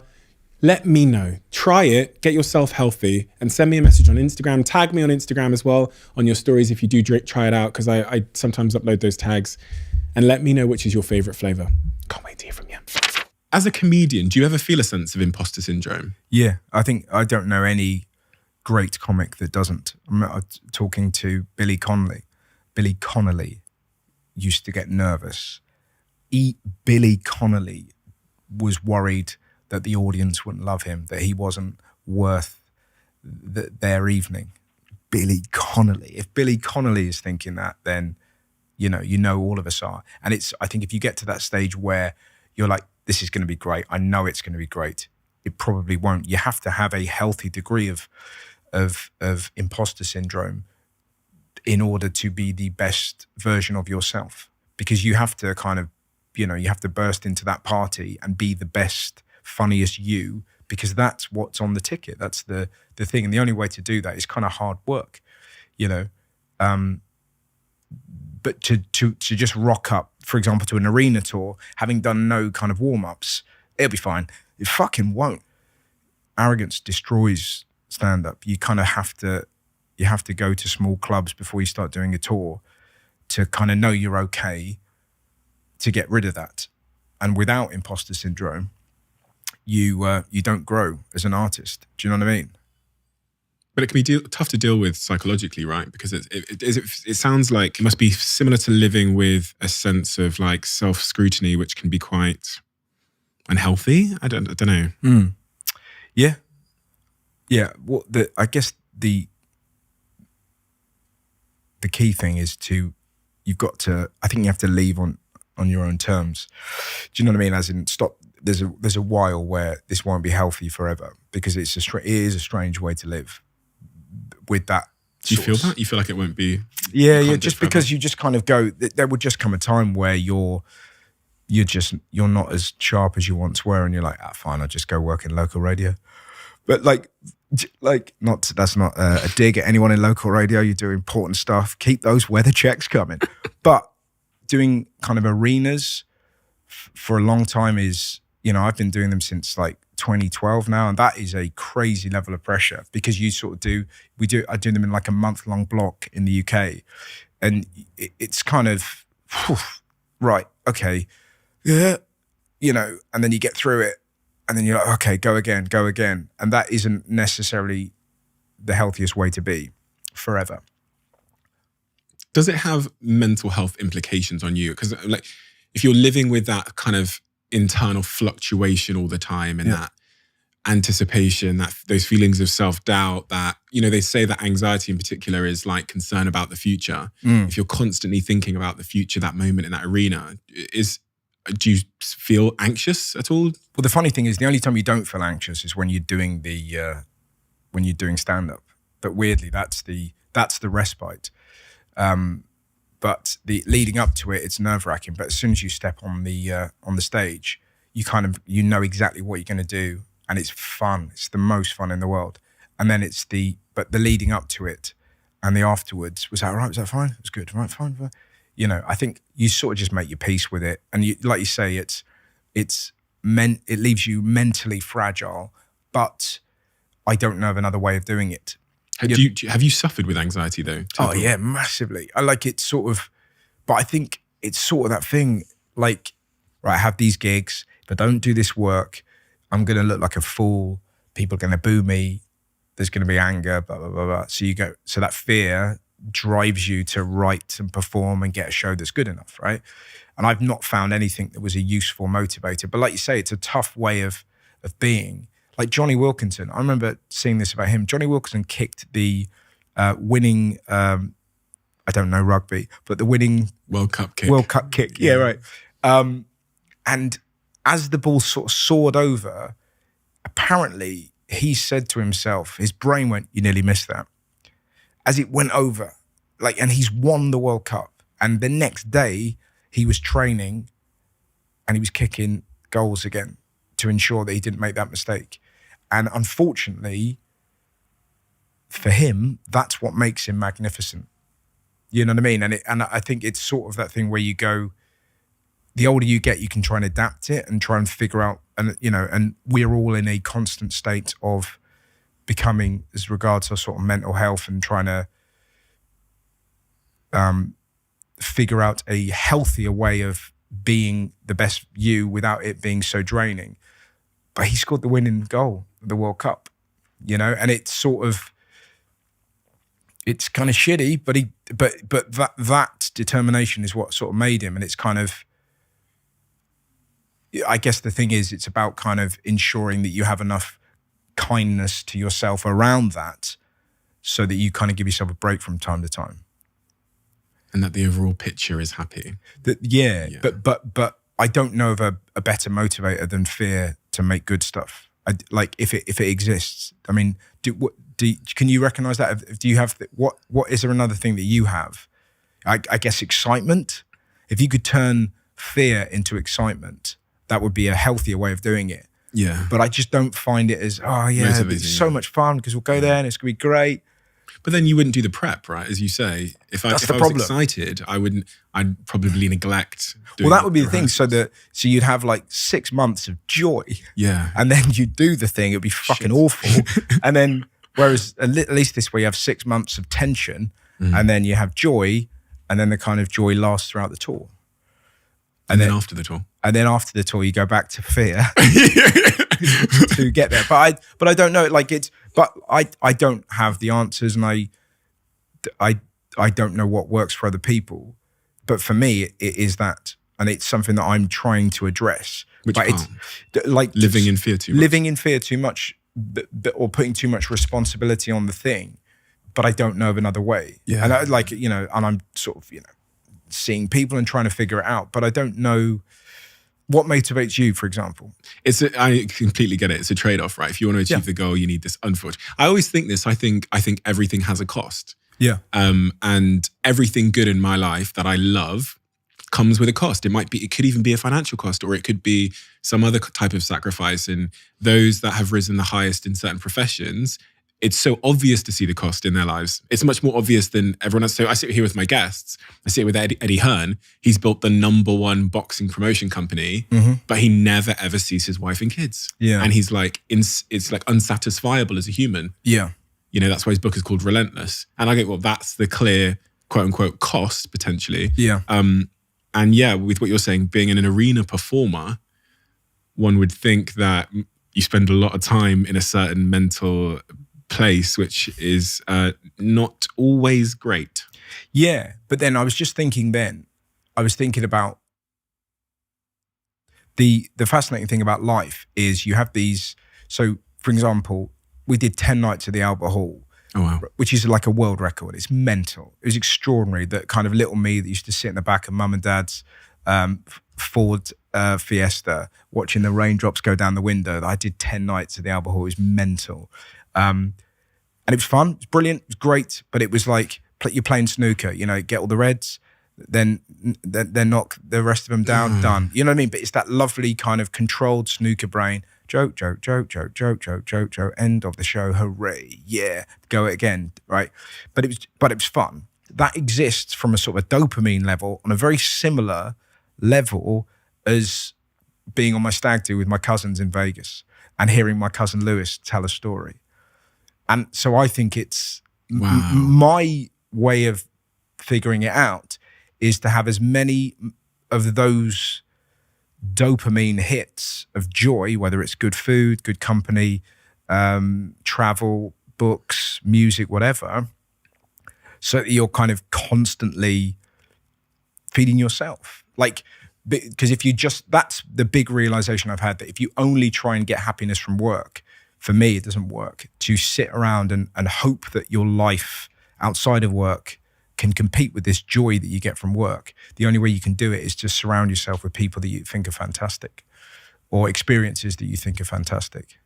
Let me know. Try it, get yourself healthy, and send me a message on Instagram. Tag me on Instagram as well on your stories if you do try it out, because I sometimes upload those tags. And let me know which is your favorite flavor. Can't wait to hear from you. As a comedian, do you ever feel a sense of imposter syndrome? Yeah, I think I don't know any great comic that doesn't. I'm talking to Billy Connolly. Billy Connolly used to get nervous. Billy Connolly was worried that the audience wouldn't love him, that he wasn't worth their evening. Billy Connolly. If Billy Connolly is thinking that, then you know all of us are. And I think if you get to that stage where you're like, this is going to be great, I know it's going to be great, it probably won't. You have to have a healthy degree of imposter syndrome in order to be the best version of yourself, because you have to kind of, you have to burst into that party and be the best, funniest you, because that's what's on the ticket. That's the thing. And the only way to do that is kind of hard work, but to just rock up, for example, to an arena tour, having done no kind of warm-ups, it'll be fine. It fucking won't. Arrogance destroys stand-up. You kind of have to go to small clubs before you start doing a tour to kind of know you're okay, to get rid of that. And without imposter syndrome, you don't grow as an artist. Do you know what I mean? But it can be tough to deal with psychologically, right? Because it sounds like it must be similar to living with a sense of like self-scrutiny, which can be quite unhealthy. I don't know. Mm. Yeah. Yeah. Well, I guess the key thing is I think you have to leave on your own terms. Do you know what I mean? As in, stop. There's a while where this won't be healthy forever, because it is a strange way to live. With that, do you feel that? You feel like it won't be? Yeah. Just because you just kind of go. There would just come a time where you're not as sharp as you once were, and you're like, fine, I'll just go work in local radio. But that's not a dig at anyone in local radio. You do important stuff. Keep those weather checks coming. But doing kind of arenas for a long time is, I've been doing them since like 2012 now, and that is a crazy level of pressure, because you sort of I do them in like a month-long block in the UK, and it's kind of right, okay, yeah, and then you get through it, and then you're like, okay, go again, and that isn't necessarily the healthiest way to be forever. Does it have mental health implications on you? Because like, if you're living with that kind of internal fluctuation all the time, and that anticipation, those feelings of self-doubt, that, they say that anxiety in particular is like concern about the future. If you're constantly thinking about the future, that moment in that arena, do you feel anxious at all? Well, the funny thing is, the only time you don't feel anxious is when you're doing stand-up. But weirdly, that's the respite. But the leading up to it, it's nerve-wracking. But as soon as you step on the stage, you know exactly what you're going to do, and it's fun. It's the most fun in the world. And then but the leading up to it, and the afterwards, was that all right? Was that fine? It was good, right? Fine, fine. You know, I think you sort of just make your peace with it. And you, like you say, it leaves you mentally fragile, but I don't know of another way of doing it. Have you suffered with anxiety though? Oh yeah, massively. I like it sort of, but I think it's sort of that thing, like, right, I have these gigs. If I don't do this work, I'm going to look like a fool. People are going to boo me. There's going to be anger, blah, blah, blah, blah. So that fear drives you to write and perform and get a show that's good enough, right? And I've not found anything that was a useful motivator. But like you say, it's a tough way of being. Like Johnny Wilkinson, I remember seeing this about him. Johnny Wilkinson kicked the winning, I don't know rugby, but the winning World Cup kick. Yeah, right. And as the ball sort of soared over, apparently he said to himself, his brain went, "You nearly missed that." As it went over, like, and he's won the World Cup. And the next day he was training and he was kicking goals again to ensure that he didn't make that mistake. And unfortunately for him, that's what makes him magnificent. You know what I mean? And I think it's sort of that thing where you go, the older you get, you can try and adapt it and try and figure out, and you know, and we're all in a constant state of becoming, as regards to sort of mental health, and trying to figure out a healthier way of being the best you without it being so draining. But he scored the winning goal at the World Cup, you know, and it's sort of, it's kind of shitty, but that determination is what sort of made him. And it's kind of, I guess the thing is, it's about kind of ensuring that you have enough kindness to yourself around that so that you kind of give yourself a break from time to time. And that the overall picture is happy. Yeah. But I don't know of a better motivator than fear to make good stuff. Like if it exists. I mean, can you recognize that? Do you have what is there another thing that you have? I guess excitement. If you could turn fear into excitement, that would be a healthier way of doing it. Yeah. But I just don't find it as, oh yeah, it's so much fun because we'll go there and it's gonna be great. But then you wouldn't do the prep, right? As you say, if I was excited, I'd probably neglect doing that would be the thing. So you'd have like 6 months of joy. Yeah. And then you do the thing, it'd be fucking awful. And then, whereas at least this way you have 6 months of tension and then you have joy, and then the kind of joy lasts throughout the tour. And then after the tour. And then after the tour, you go back to fear to get there. But I don't know. Like I don't have the answers, and I don't know what works for other people. But for me, it is that, and it's something that I'm trying to address. Which but part? It's like living in fear too much. Living in fear too much, or putting too much responsibility on the thing. But I don't know of another way. Yeah. And and I'm sort of, seeing people and trying to figure it out, but I don't know what motivates you, for example. I completely get it. It's a trade-off, right? If you want to achieve the goal, you need this. Unfortunately, I always think this. I think everything has a cost. Yeah. And everything good in my life that I love comes with a cost. It could even be a financial cost, or it could be some other type of sacrifice. And those that have risen the highest in certain professions, it's so obvious to see the cost in their lives. It's much more obvious than everyone else. So I sit here with my guests. I sit with Eddie Hearn. He's built the #1 boxing promotion company, but he never ever sees his wife and kids. Yeah. And he's like, it's like unsatisfiable as a human. Yeah. That's why his book is called Relentless. And I go, well, that's the clear quote unquote cost potentially. Yeah. And yeah, with what you're saying, being an arena performer, one would think that you spend a lot of time in a certain mental place, which is not always great. Yeah, but then I was thinking about the fascinating thing about life is you have these. So, for example, we did 10 nights at the Albert Hall. Oh wow! Which is like a world record. It's mental. It was extraordinary. That kind of little me that used to sit in the back of mum and dad's Ford Fiesta, watching the raindrops go down the window. I did 10 nights at the Albert Hall. It was mental. And it was fun. It was brilliant. It was great. But it was like you're playing snooker. Get all the reds, then knock the rest of them down. Done. You know what I mean? But it's that lovely kind of controlled snooker brain. joke, joke, joke, joke, joke, joke, joke, joke, end of the show, hooray, yeah, go it again, right? But it was fun. That exists from a sort of a dopamine level on a very similar level as being on my stag do with my cousins in Vegas and hearing my cousin Lewis tell a story. And so I think it's my way of figuring it out is to have as many of those dopamine hits of joy, whether it's good food, good company, travel, books, music, whatever, so that you're kind of constantly feeding yourself. Like, because if you just, that's the big realization I've had, that if you only try and get happiness from work, for me, it doesn't work. To sit around and hope that your life outside of work can compete with this joy that you get from work. The only way you can do it is to surround yourself with people that you think are fantastic or experiences that you think are fantastic.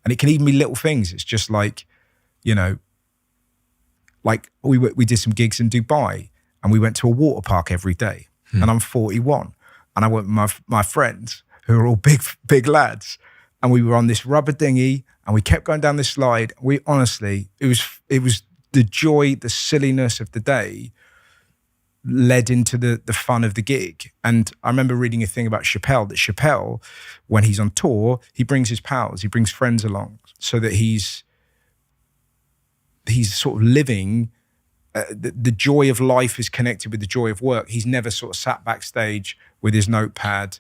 And it can even be little things. It's just like, you know, like we did some gigs in Dubai and we went to a water park every day. And I'm 41 and I went with my friends who are all big lads, and we were on this rubber dinghy and we kept going down this slide. We honestly, it was the joy, the silliness of the day led into the fun of the gig. And I remember reading a thing about Chappelle, that Chappelle, when he's on tour, he brings his pals, he brings friends along, so that he's sort of living, the joy of life is connected with the joy of work. He's never sort of sat backstage with his notepad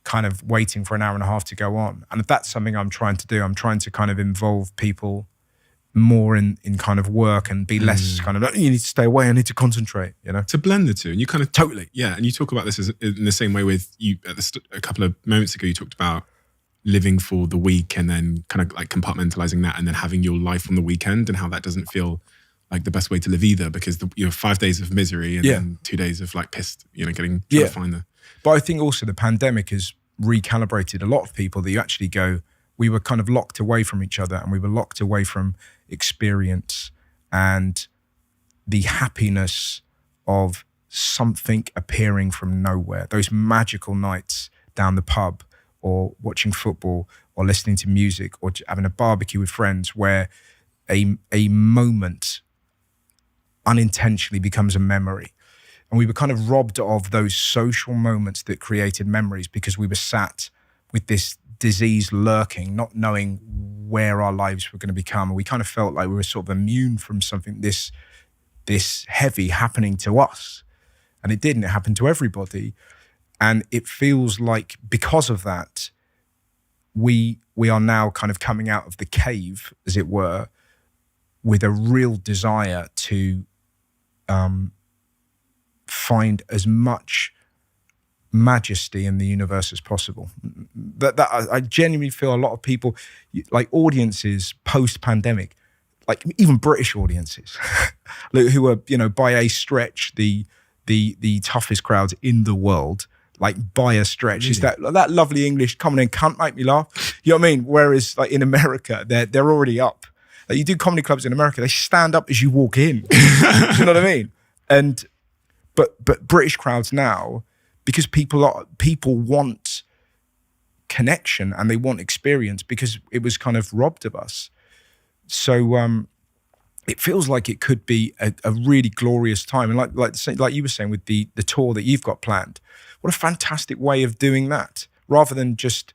kind of waiting for an hour and a half to go on. And if that's something I'm trying to do, I'm trying to kind of involve people more in kind of work and be less kind of like, you need to stay away, I need to concentrate, you know? To blend the two. And you kind of Totally. Yeah, and you talk about this in the same way with you a couple of moments ago, you talked about living for the week and then kind of like compartmentalizing that and then having your life on the weekend, and how that doesn't feel like the best way to live either, because you have 5 days of misery and then 2 days of like pissed, you know, trying to find the... But I think also the pandemic has recalibrated a lot of people, that you actually go, we were kind of locked away from each other and we were locked away from experience and the happiness of something appearing from nowhere. Those magical nights down the pub or watching football or listening to music or having a barbecue with friends where a moment unintentionally becomes a memory. And we were kind of robbed of those social moments that created memories because we were sat with this disease lurking, not knowing where our lives were going to become. And we kind of felt like we were sort of immune from something this heavy happening to us. And it didn't. It happened to everybody. And it feels like because of that, we are now kind of coming out of the cave, as it were, with a real desire to find as much majesty in the universe as possible. That I genuinely feel a lot of people, like audiences post-pandemic, like even British audiences, who are, you know, by a stretch the toughest crowds in the world, like by a stretch, really? Is that lovely English coming in can't make me laugh. You know what I mean? Whereas like in America, they're already up. Like you do comedy clubs in America, they stand up as you walk in. You know what I mean? And but British crowds now, because people want connection and they want experience because it was kind of robbed of us. So it feels like it could be a really glorious time. And like you were saying with the tour that you've got planned, what a fantastic way of doing that. Rather than just,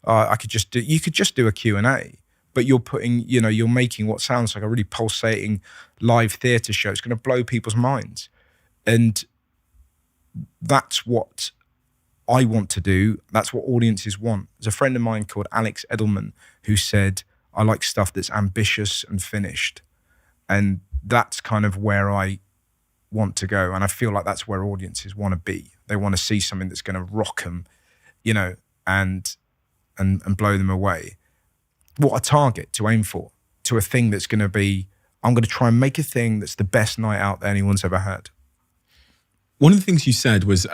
you could just do a Q&A, but you're making what sounds like a really pulsating live theatre show. It's going to blow people's minds. And that's what I want to do. That's what audiences want. There's a friend of mine called Alex Edelman who said, I like stuff that's ambitious and finished. And that's kind of where I want to go. And I feel like that's where audiences want to be. They want to see something that's going to rock them, you know, and blow them away. What a target to aim for, to a thing that's going to be, I'm going to try and make a thing that's the best night out that anyone's ever had. One of the things you said was,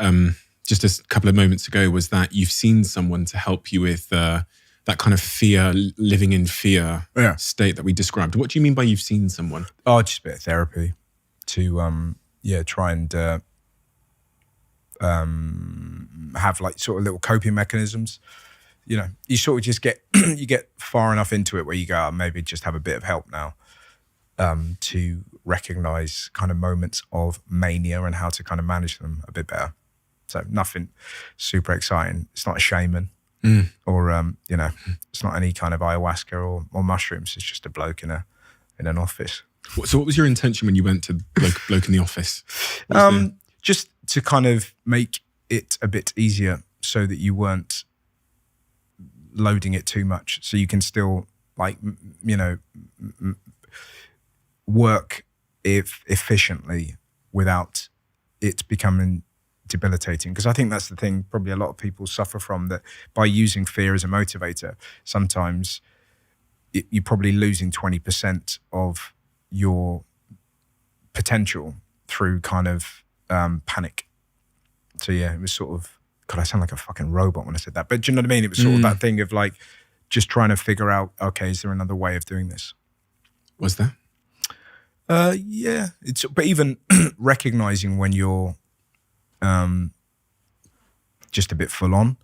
just a couple of moments ago, was that you've seen someone to help you with that kind of fear, living in fear state that we described. What do you mean by you've seen someone? Oh, just a bit of therapy to, try and have like sort of little coping mechanisms. you sort of just get you get far enough into it where you go, oh, maybe just have a bit of help now to recognize kind of moments of mania and how to kind of manage them a bit better. So nothing super exciting. It's not a shaman or it's not any kind of ayahuasca or mushrooms. It's just a bloke in an office. So what was your intention when you went to bloke in the office? Just to kind of make it a bit easier so that you weren't loading it too much, so you can still work efficiently without it becoming debilitating. Because I think that's the thing probably a lot of people suffer from, that by using fear as a motivator, sometimes you're probably losing 20% of your potential through kind of panic. So yeah, it was sort of, God, I sound like a fucking robot when I said that. But do you know what I mean? It was sort of that thing of like just trying to figure out, okay, is there another way of doing this? Was there? Yeah. But even recognizing when you're just a bit full on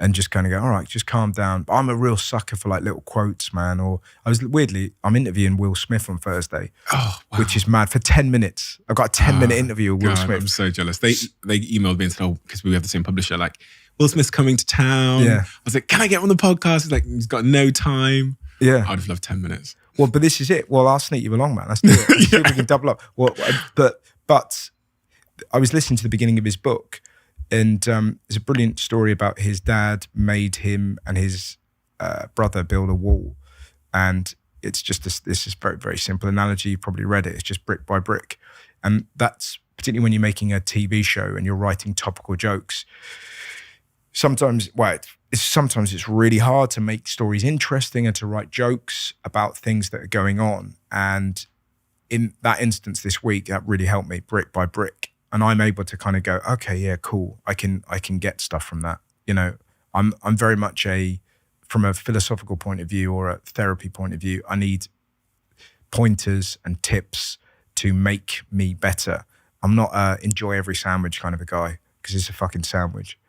and just kind of go, all right, just calm down. But I'm a real sucker for like little quotes, man. Or I'm interviewing Will Smith on Thursday, which is mad, for 10 minutes. I've got a 10-minute interview with Will Smith. I'm so jealous. They emailed me and said, because we have the same publisher, like, Will Smith's coming to town. Yeah. I was like, can I get on the podcast? He's like, he's got no time. Yeah. I'd have loved 10 minutes. Well, but this is it. Well, I'll sneak you along, man. Let's do it. Let's see if we can double up. Well, but I was listening to the beginning of his book, and there's a brilliant story about his dad made him and his brother build a wall. And it's just this is very, very simple analogy. You've probably read it. It's just brick by brick. And that's particularly when you're making a TV show and you're writing topical jokes. Sometimes it's really hard to make stories interesting and to write jokes about things that are going on. And in that instance this week, that really helped me, brick by brick. And I'm able to kind of go, okay, yeah, cool. I can get stuff from that. I'm very much from a philosophical point of view or a therapy point of view, I need pointers and tips to make me better. I'm not enjoy every sandwich kind of a guy, because it's a fucking sandwich.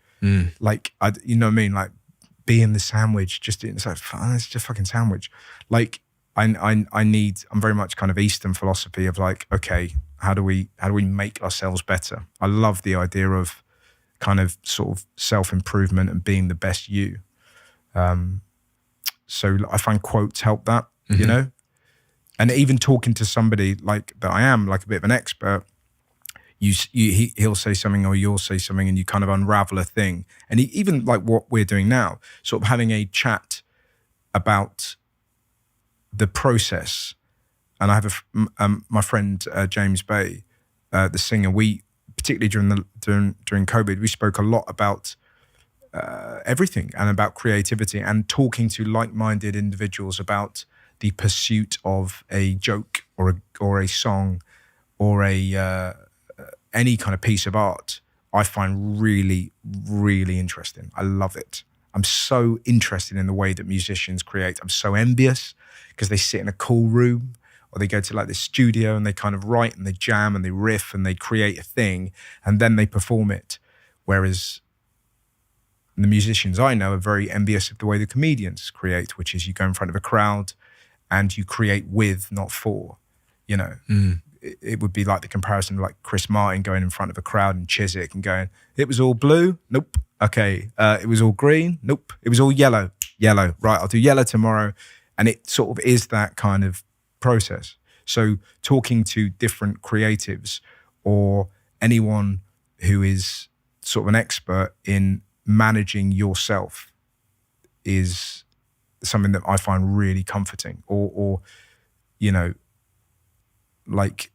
Like, you know what I mean? Like, be in the sandwich, it's like, it's just a fucking sandwich. Like, I'm very much kind of Eastern philosophy of like, okay, how do we make ourselves better? I love the idea of kind of sort of self-improvement and being the best you. So I find quotes help that, and even talking to somebody like that I am, like a bit of an expert, he'll say something or you'll say something and you kind of unravel a thing. And even like what we're doing now, sort of having a chat about the process. And I have my friend James Bay, the singer. We particularly during COVID, we spoke a lot about everything and about creativity and talking to like-minded individuals about the pursuit of a joke or a song or any kind of piece of art. I find really, really interesting. I love it. I'm so interested in the way that musicians create. I'm so envious because they sit in a cool room or they go to like the studio and they kind of write and they jam and they riff and they create a thing and then they perform it. Whereas the musicians I know are very envious of the way the comedians create, which is you go in front of a crowd and you create with, not for, It would be like the comparison of like Chris Martin going in front of a crowd in Chiswick and going, it was all blue? Nope. Okay. It was all green? Nope. It was all yellow. Yellow. Right, I'll do yellow tomorrow. And it sort of is that kind of process. So talking to different creatives or anyone who is sort of an expert in managing yourself is something that I find really comforting. Or like,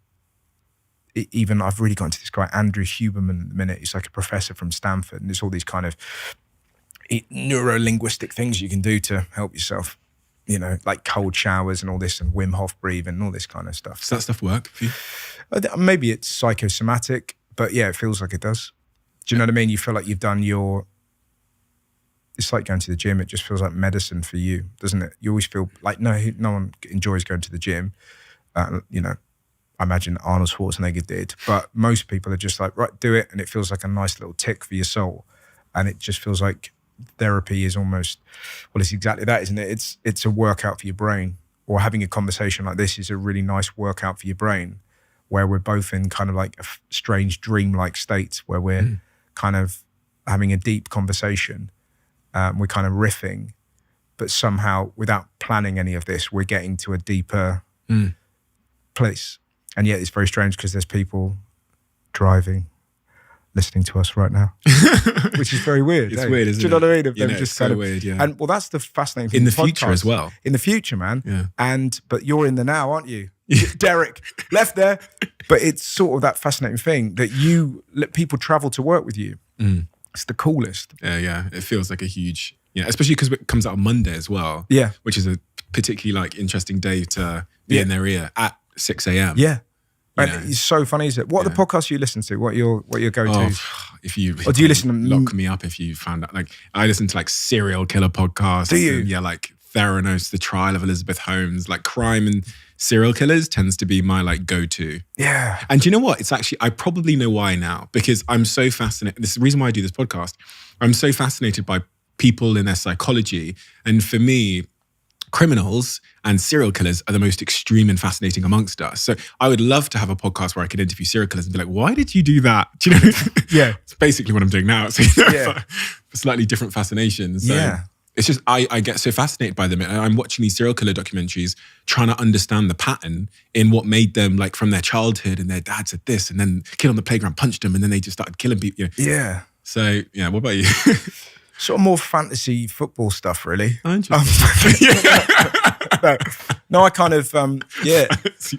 even I've really got into this guy, Andrew Huberman at the minute. He's like a professor from Stanford, and there's all these kind of neuro-linguistic things you can do to help yourself, like cold showers and all this and Wim Hof breathing and all this kind of stuff. Does that stuff work for you? Maybe it's psychosomatic, but yeah, it feels like it does. Do you know what I mean? You feel like you've done it's like going to the gym. It just feels like medicine for you, doesn't it? You always feel like, no one enjoys going to the gym. I imagine Arnold Schwarzenegger did, but most people are just like, right, do it. And it feels like a nice little tick for your soul. And it just feels like therapy is almost, well, it's exactly that, isn't it? It's a workout for your brain, or having a conversation like this is a really nice workout for your brain, where we're both in kind of like a strange dream-like state where we're kind of having a deep conversation. We're kind of riffing, but somehow without planning any of this, we're getting to a deeper place. And yet it's very strange because there's people driving, listening to us right now, which is very weird. It's weird, isn't it? Do you know what I mean? Of You them know, just it's kind so of weird, yeah. And well, that's the fascinating thing. In the with future podcasts. as well. In the future, man. Yeah. But you're in the now, aren't you? Derek, left there. But it's sort of that fascinating thing that you let people travel to work with you. It's the coolest. Yeah. It feels like a huge, especially because it comes out on Monday as well. Yeah. Which is a particularly like interesting day to be in their ear at 6 a.m. Yeah. And know. it's so funny, is it? What are the podcasts you listen to? What are your go-tos? Or do you listen to lock me up if you found out? Like I listen to like serial killer podcasts. Do you? And, like Theranos, The Trial of Elizabeth Holmes, like crime and serial killers tends to be my like go-to. Yeah. And do you know what? It's actually, I probably know why now, because I'm so fascinated. This is the reason why I do this podcast. I'm so fascinated by people in their psychology. And for me, criminals and serial killers are the most extreme and fascinating amongst us. So I would love to have a podcast where I could interview serial killers and be like, why did you do that? Do you know? Yeah. It's basically what I'm doing now. So, for slightly different fascinations. So it's just, I get so fascinated by them. And I'm watching these serial killer documentaries, trying to understand the pattern in what made them, like from their childhood, and their dad said this, and then kid on the playground punched them, and then they just started killing people. Yeah. So, what about you? Sort of more fantasy football stuff, really. No, I kind of, No. Yeah, it's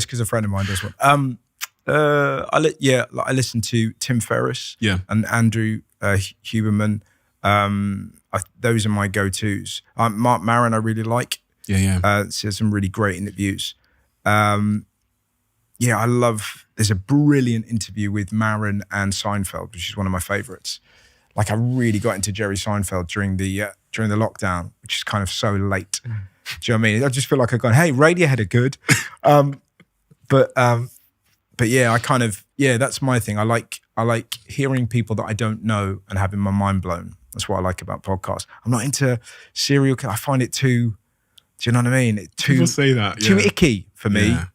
because a friend of mine does one. I listen to Tim Ferriss and Andrew Huberman. Those are my go-tos. Mark Maron, I really like. So some really great interviews. I love, there's a brilliant interview with Maron and Seinfeld, which is one of my favorites. Like I really got into Jerry Seinfeld during the lockdown, which is kind of so late. Do you know what I mean? I just feel like I've gone, hey, Radiohead are good. But yeah, I kind of, that's my thing. I like hearing people that I don't know and having my mind blown. That's what I like about podcasts. I'm not into serial killer. I find it too, do you know what I mean? People say that. Too icky for me. Yeah.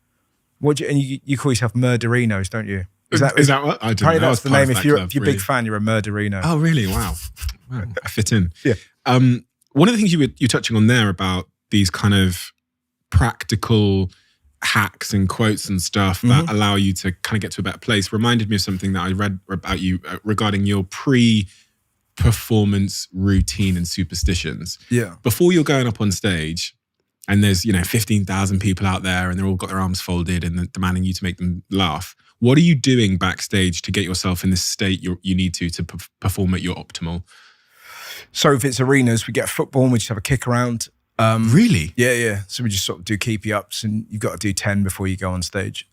And you call yourself murderinos, don't you? Is that what? I don't know. Apparently that's the name. If you're a really big fan, you're a murderino. Oh, really? Wow. I fit in. Yeah. One of the things you're touching on there about these kind of practical hacks and quotes and stuff that allow you to kind of get to a better place reminded me of something that I read about you regarding your pre-performance routine and superstitions. Yeah. Before you're going up on stage and there's, 15,000 people out there and they're all got their arms folded and demanding you to make them laugh. What are you doing backstage to get yourself in this state you need to perform at your optimal? So if it's arenas, we get football and we just have a kick around. Really? Yeah. So we just sort of do keepy ups, and you've got to do 10 before you go on stage.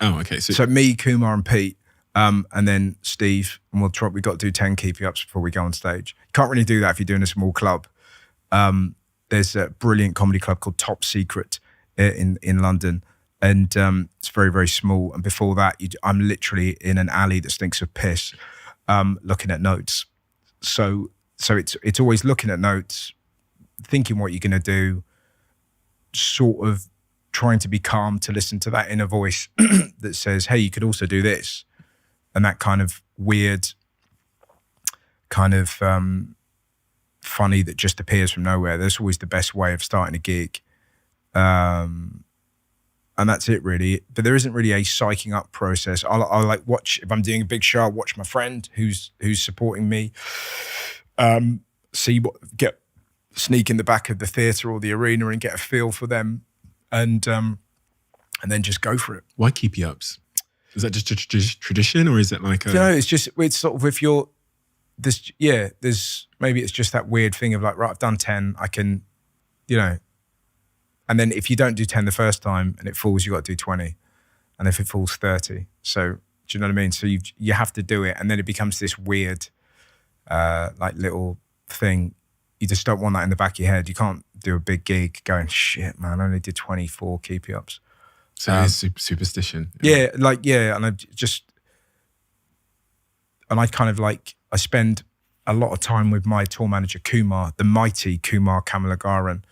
Okay. So me, Kumar, and Pete, and then Steve, and we've got to do 10 keepy ups before we go on stage. You can't really do that if you're doing a small club. There's a brilliant comedy club called Top Secret in London. And it's very, very small. And before that, I'm literally in an alley that stinks of piss, looking at notes. So it's always looking at notes, thinking what you're going to do, sort of trying to be calm to listen to that inner voice that says, hey, you could also do this. And that kind of weird, kind of funny that just appears from nowhere. That's always the best way of starting a gig. And that's it, really. But there isn't really a psyching up process. I'll like watch, if I'm doing a big show, I'll watch my friend who's supporting me. Sneak in the back of the theatre or the arena and get a feel for them, and then just go for it. Why keepy ups? Is that just tradition, or is it like a? It's sort of if you're this. Yeah, maybe it's just that weird thing of like, right, I've done 10, I can, and then if you don't do 10 the first time and it falls, you got to do 20, and if it falls, 30. So do you know what I mean? So you have to do it, and then it becomes this weird, like little thing. You just don't want that in the back of your head. You can't do a big gig going, shit, man, I only did 24 keepy ups. So it's superstition. Yeah, and I kind of like, I spend a lot of time with my tour manager, Kumar, the mighty Kumar Kamalagaran,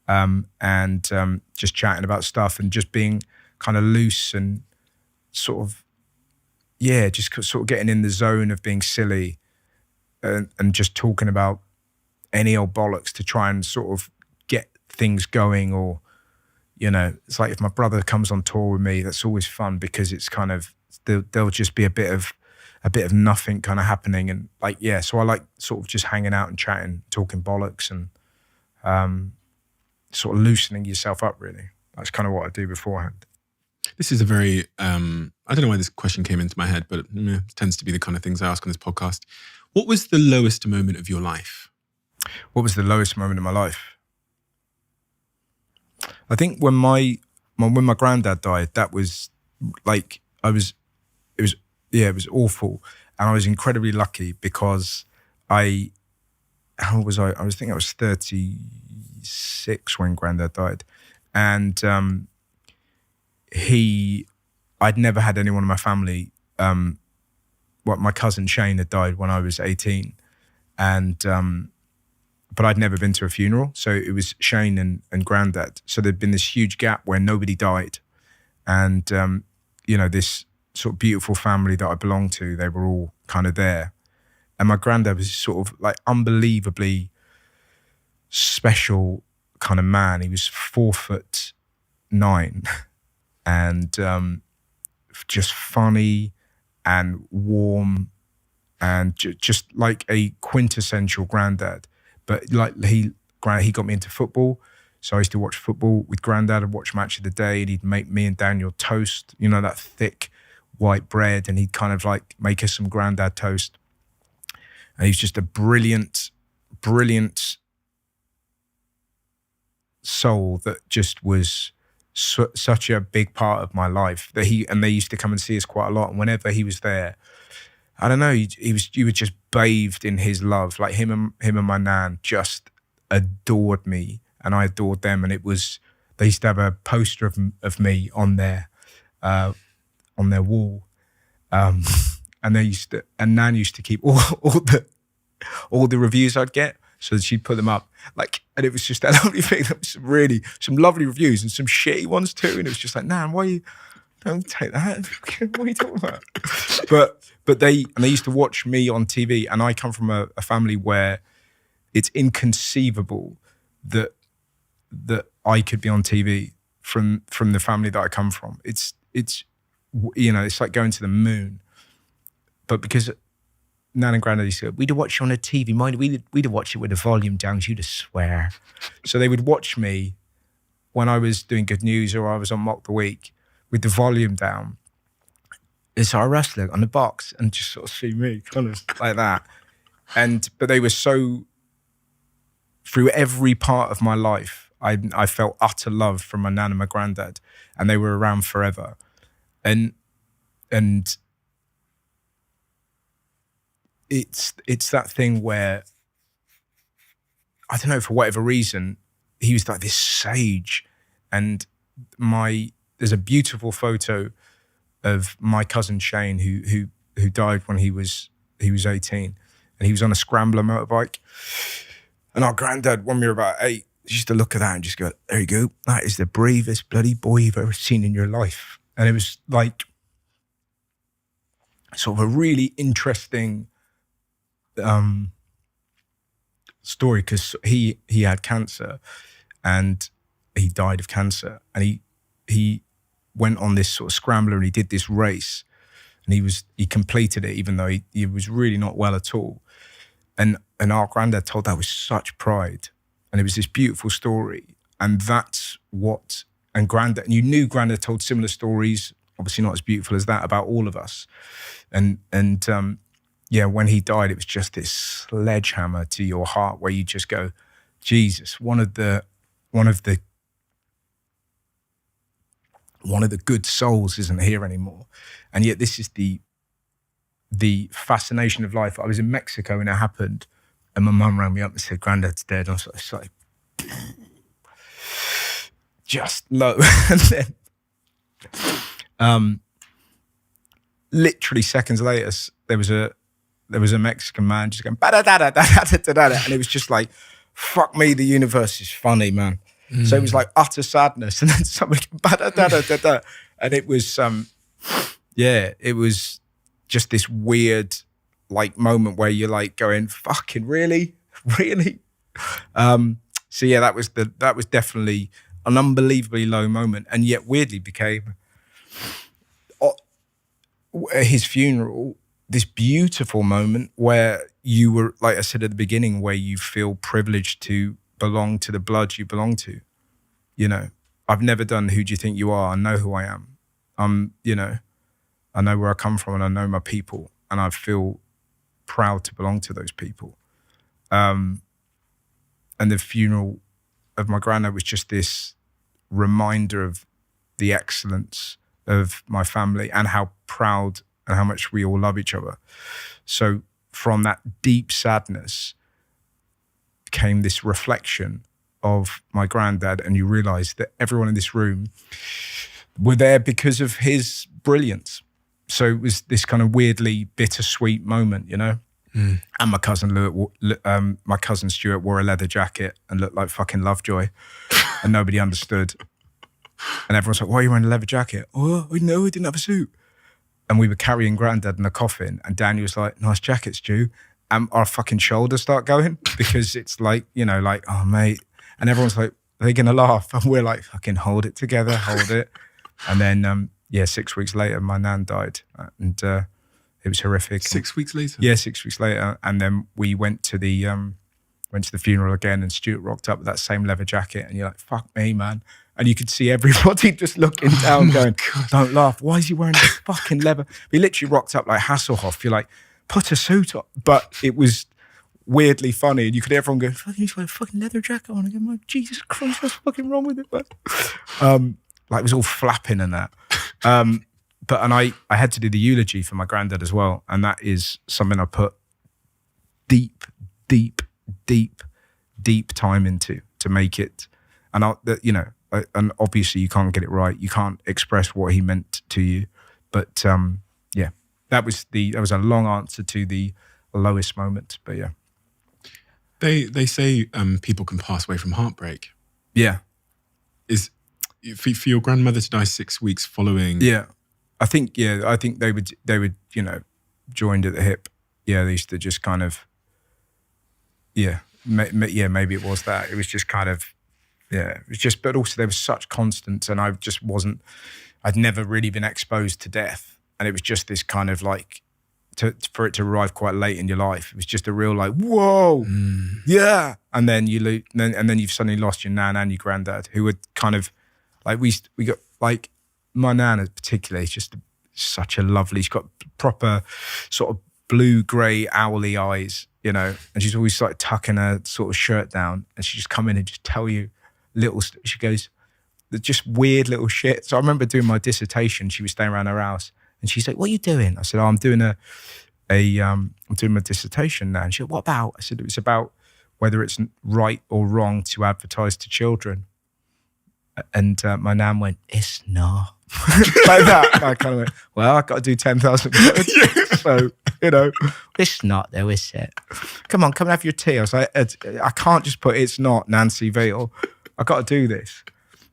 and just chatting about stuff and just being kind of loose and sort of, just sort of getting in the zone of being silly and just talking about any old bollocks to try and sort of get things going. Or, it's like if my brother comes on tour with me, that's always fun because it's kind of, there'll just be a bit of nothing kind of happening. And so I like sort of just hanging out and chatting, talking bollocks and sort of loosening yourself up, really. That's kind of what I do beforehand. This is a very, I don't know why this question came into my head, but it tends to be the kind of things I ask on this podcast. What was the lowest moment of your life? What was the lowest moment of my life? I think when my granddad died, that was like, it was awful. And I was incredibly lucky because how old was I? I think I was 36 when granddad died. And I'd never had anyone in my family. My cousin Shane had died when I was 18. And, but I'd never been to a funeral. So it was Shane and granddad. So there'd been this huge gap where nobody died. And, this sort of beautiful family that I belonged to, they were all kind of there. And my granddad was sort of like unbelievably special kind of man. He was 4'9" and just funny and warm and just like a quintessential granddad. But like he got me into football. So I used to watch football with granddad and watch Match of the Day, and he'd make me and Daniel toast, that thick white bread, and he'd kind of like make us some granddad toast. And he's just a brilliant, brilliant soul that just was such a big part of my life. They used to come and see us quite a lot. And whenever he was there, I don't know, you were just bathed in his love. Like him and my nan just adored me, and I adored them. And they used to have a poster of me on their wall. And Nan used to keep all the reviews I'd get, so that she'd put them up. And it was just that lovely thing. That was some lovely reviews and some shitty ones too. And it was just like, Nan, why you don't take that? What are you talking about? But they used to watch me on TV, and I come from a family where it's inconceivable that I could be on TV from the family that I come from. It's like going to the moon. But because Nan and Granddad said, we'd watch you on a TV, mind, we'd watch it with the volume down, you'd just swear. So they would watch me when I was doing Good News or I was on Mock the Week with the volume down. It's our wrestler on the box and just sort of see me kind of like that. But they were so, through every part of my life, I felt utter love from my nan and my granddad, and they were around forever. And it's that thing where, I don't know, for whatever reason, he was like this sage. And there's a beautiful photo of my cousin Shane who died when he was 18, and he was on a scrambler motorbike. And our granddad, when we were about 8, used to look at that and just go, there you go, that is the bravest bloody boy you've ever seen in your life. And it was like sort of a really interesting story, because he had cancer and he died of cancer, and he went on this sort of scrambler and he did this race, and he completed it even though he was really not well at all. And our granddad told that with such pride, and it was this beautiful story. And that's what, and you knew granddad told similar stories, obviously not as beautiful as that, about all of us. And when he died, it was just this sledgehammer to your heart where you just go, Jesus, one of the good souls isn't here anymore. And yet this is the fascination of life. I was in Mexico when it happened, and my mum rang me up and said, Granddad's dead. I was like, just low. And then literally seconds later, there was there was a Mexican man just going, ba-da-da-da-da-da-da-da, and it was just like, fuck me, the universe is funny, man. So it was like utter sadness, and then somebody ba-da-da-da-da-da, and it was, it was just this weird like moment where you're like going, fucking really? So yeah, that was definitely an unbelievably low moment, and yet weirdly became his funeral this beautiful moment where you were, like I said at the beginning, where you feel privileged to belong to the blood you belong to. You know, I've never done Who Do You Think You Are? I know who I am. You know, I know where I come from and I know my people, and I feel proud to belong to those people. And the funeral of my granddad was just this reminder of the excellence of my family and how proud and how much we all love each other. So from that deep sadness came this reflection of my granddad, and you realize that everyone in this room were there because of his brilliance. So it was this kind of weirdly bittersweet moment, you know? And my cousin Stuart wore a leather jacket and looked like fucking Lovejoy, and nobody understood. And everyone's like, why are you wearing a leather jacket? Oh, no, I didn't have a suit. And we were carrying granddad in a coffin, and Daniel was like, nice jacket, Stu. And our fucking shoulders start going because it's like, you know, like, oh, mate. And everyone's like, are they going to laugh? And we're like, fucking hold it together, hold it. And then, 6 weeks later, my nan died. And it was horrific. 6 weeks later? Yeah, 6 weeks later. And then we went to the funeral again, and Stuart rocked up with that same leather jacket, and you're like, fuck me, man. And you could see everybody just looking down going, don't laugh. Why is he wearing this fucking leather? He literally rocked up like Hasselhoff. You're like, put a suit on. But it was weirdly funny, and you could hear everyone go, fucking, he's got a fucking leather jacket on. And I'm like, Jesus Christ, what's fucking wrong with it, man? Like it was all flapping and that. And I had to do the eulogy for my granddad as well. And that is something I put deep time into to make it. And and obviously you can't get it right. You can't express what he meant to you. But that was a long answer to the lowest moment. But yeah. They say people can pass away from heartbreak. Yeah. Is for your grandmother to die 6 weeks following? Yeah. I think they would, joined at the hip. Yeah, they used to just kind of, maybe it was that. It was just kind of, it was just, but also there was such constants, and I'd never really been exposed to death. And it was just this kind of like, for it to arrive quite late in your life, it was just a real like, whoa, yeah. And then and then you've suddenly lost your nan and your granddad, who were kind of like, we got like, my nan particularly is just such a lovely, she's got proper sort of blue-grey owly eyes, you know, and she's always like tucking her sort of shirt down, and she just come in and just tell you she goes, just weird little shit. So I remember doing my dissertation, she was staying around her house, and she's like, what are you doing? I said, I'm doing I'm doing my dissertation now. And she said, what about? I said, it was about whether it's right or wrong to advertise to children. And my nan went, it's not. Like that. And I kind of went, well, I've got to do 10,000 words. So, it's not though, is it? Come on, come and have your tea. I was like, I can't just put it's not Nancy Veal. I've got to do this.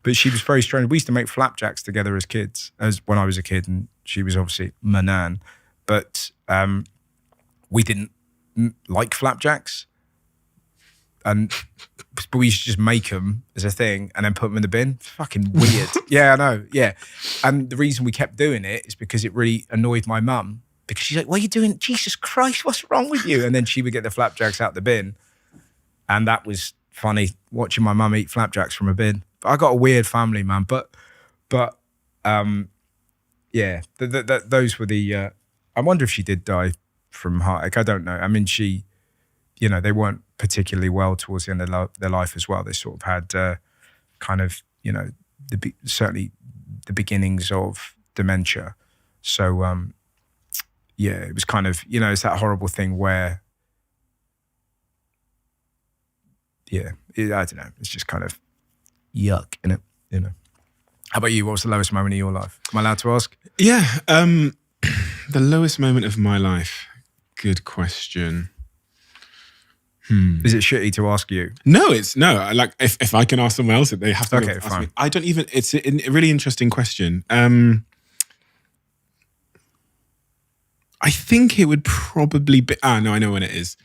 But she was very strange. We used to make flapjacks together as kids, when I was a kid, and she was obviously my nan. But we didn't like flapjacks. But we used to just make them as a thing and then put them in the bin. Fucking weird. Yeah, I know. Yeah. And the reason we kept doing it is because it really annoyed my mum, because she's like, what are you doing? Jesus Christ, what's wrong with you? And then she would get the flapjacks out the bin. And that was funny, watching my mum eat flapjacks from a bin. But I got a weird family, man. But those were the, I wonder if she did die from heartache. I don't know. I mean, she, they weren't particularly well towards the end of their life as well. They sort of had kind of, certainly the beginnings of dementia. So, it was kind of, it's that horrible thing where, I don't know, it's just kind of yuck, innit? How about you? What was the lowest moment of your life? Am I allowed to ask? Yeah, the lowest moment of my life. good question. Is it shitty to ask you? No, like if I can ask someone else, they have to ask fine. me. I don't even. It's a really interesting question. I think it would probably be. No, I know when it is.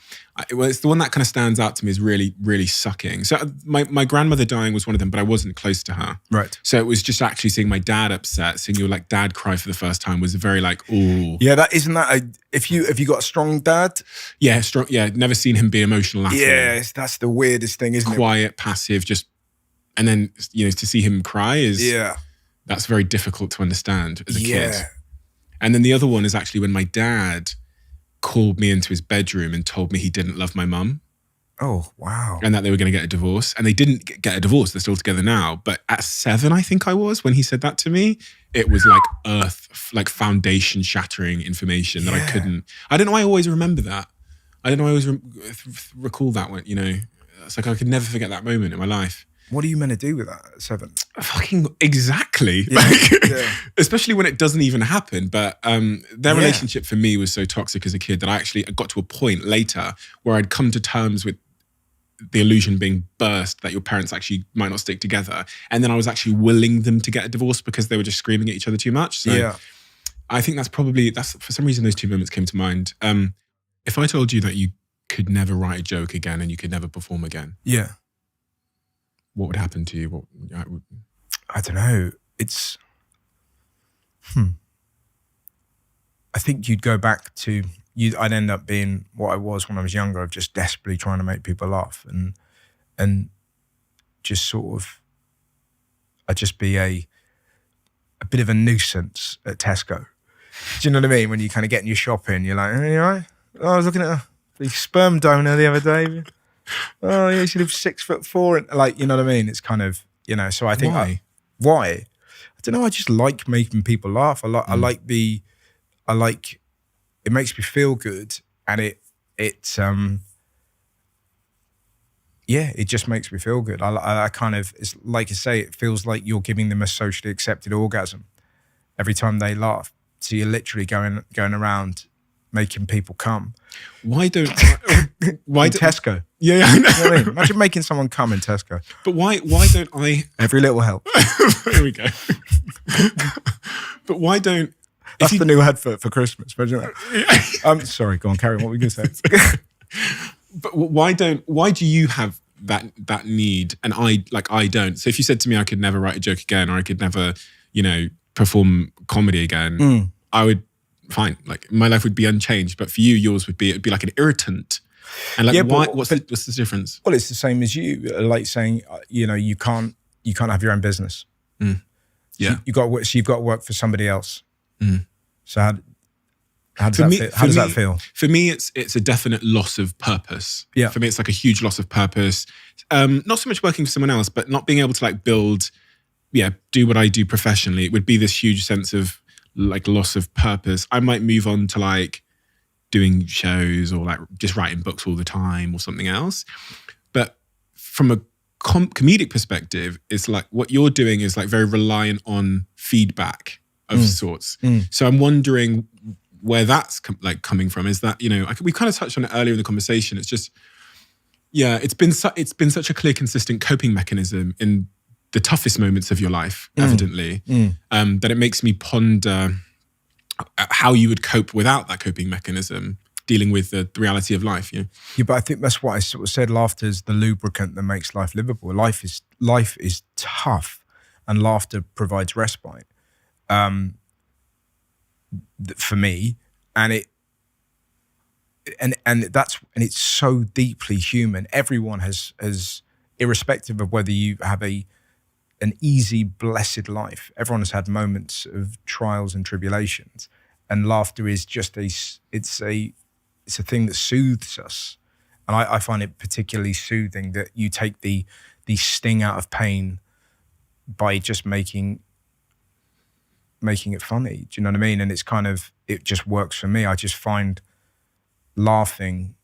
It's the one that kind of stands out to me as really, really sucking. So my grandmother dying was one of them, but I wasn't close to her. Right. So it was just actually seeing my dad upset, seeing your like dad cry for the first time was very like, ooh. Yeah, if you got a strong dad. Yeah, strong. Yeah, never seen him be emotional at all. Yeah, that's the weirdest thing, isn't it? Quiet, passive, just, and then to see him cry is that's very difficult to understand as a kid. And then the other one is actually when my dad called me into his bedroom and told me he didn't love my mum. Oh, wow. And that they were going to get a divorce. And they didn't get a divorce. They're still together now. But at 7, I think I was, when he said that to me, it was like foundation shattering information that I couldn't. I don't know why I always remember that. I don't know why I always recall that one, It's like I could never forget that moment in my life. What are you meant to do with that at 7? Fucking exactly. Especially when it doesn't even happen. But their relationship for me was so toxic as a kid that I got to a point later where I'd come to terms with the illusion being burst that your parents actually might not stick together. And then I was actually willing them to get a divorce because they were just screaming at each other too much. So I think that's for some reason those two moments came to mind. If I told you that you could never write a joke again and you could never perform again. Yeah. What would happen to you? I don't know. It's, I think you'd go back to, I'd end up being what I was when I was younger, of just desperately trying to make people laugh and just sort of, I'd just be a bit of a nuisance at Tesco. Do you know what I mean? When you kind of get in your shopping, you're like, "Are you all right? Oh, I was looking at the sperm donor the other day. Oh yeah, she lives 6'4", and like, you know what I mean? It's kind of, so I think why? I don't know. I just like making people laugh. I like it makes me feel good, and it just makes me feel good. I kind of, it's like you say, it feels like you're giving them a socially accepted orgasm every time they laugh. So you're literally going around making people come. Why don't Tesco? Yeah, I know. You know what I mean? Imagine making someone come in Tesco. But why don't I? Every little helps. Here we go. But why don't? That's the new advert for Christmas. Imagine that. Sorry, go on, carry on. What were you going to say? But why do you have that need and I don't? So if you said to me I could never write a joke again, or I could never, perform comedy again, I would, fine. Like my life would be unchanged. But for you, yours would be, it'd be like an irritant. And like, what's the difference? Well, it's the same as you, like saying, you can't have your own business. Yeah. You've got to work for somebody else. So how does that feel? For me, it's a definite loss of purpose. Yeah. For me, it's like a huge loss of purpose. Not so much working for someone else, but not being able to like do what I do professionally. It would be this huge sense of like loss of purpose. I might move on to like doing shows or like just writing books all the time or something else. But from a comedic perspective, it's like what you're doing is like very reliant on feedback of sorts. So I'm wondering where that's coming from. Is that, we kind of touched on it earlier in the conversation. It's just, it's been such a clear, consistent coping mechanism in the toughest moments of your life, evidently, that it makes me ponder how you would cope without that coping mechanism, dealing with the reality of life. Yeah, but I think that's what I sort of said. Laughter is the lubricant that makes life livable. Life is tough, and laughter provides respite. For me, and it's so deeply human. Everyone has, irrespective of whether you have an easy, blessed life, everyone has had moments of trials and tribulations, and laughter is just it's a thing that soothes us, and I find it particularly soothing that you take the sting out of pain by just making it funny. Do you know what I mean? And it's kind of, it just works for me. I just find laughing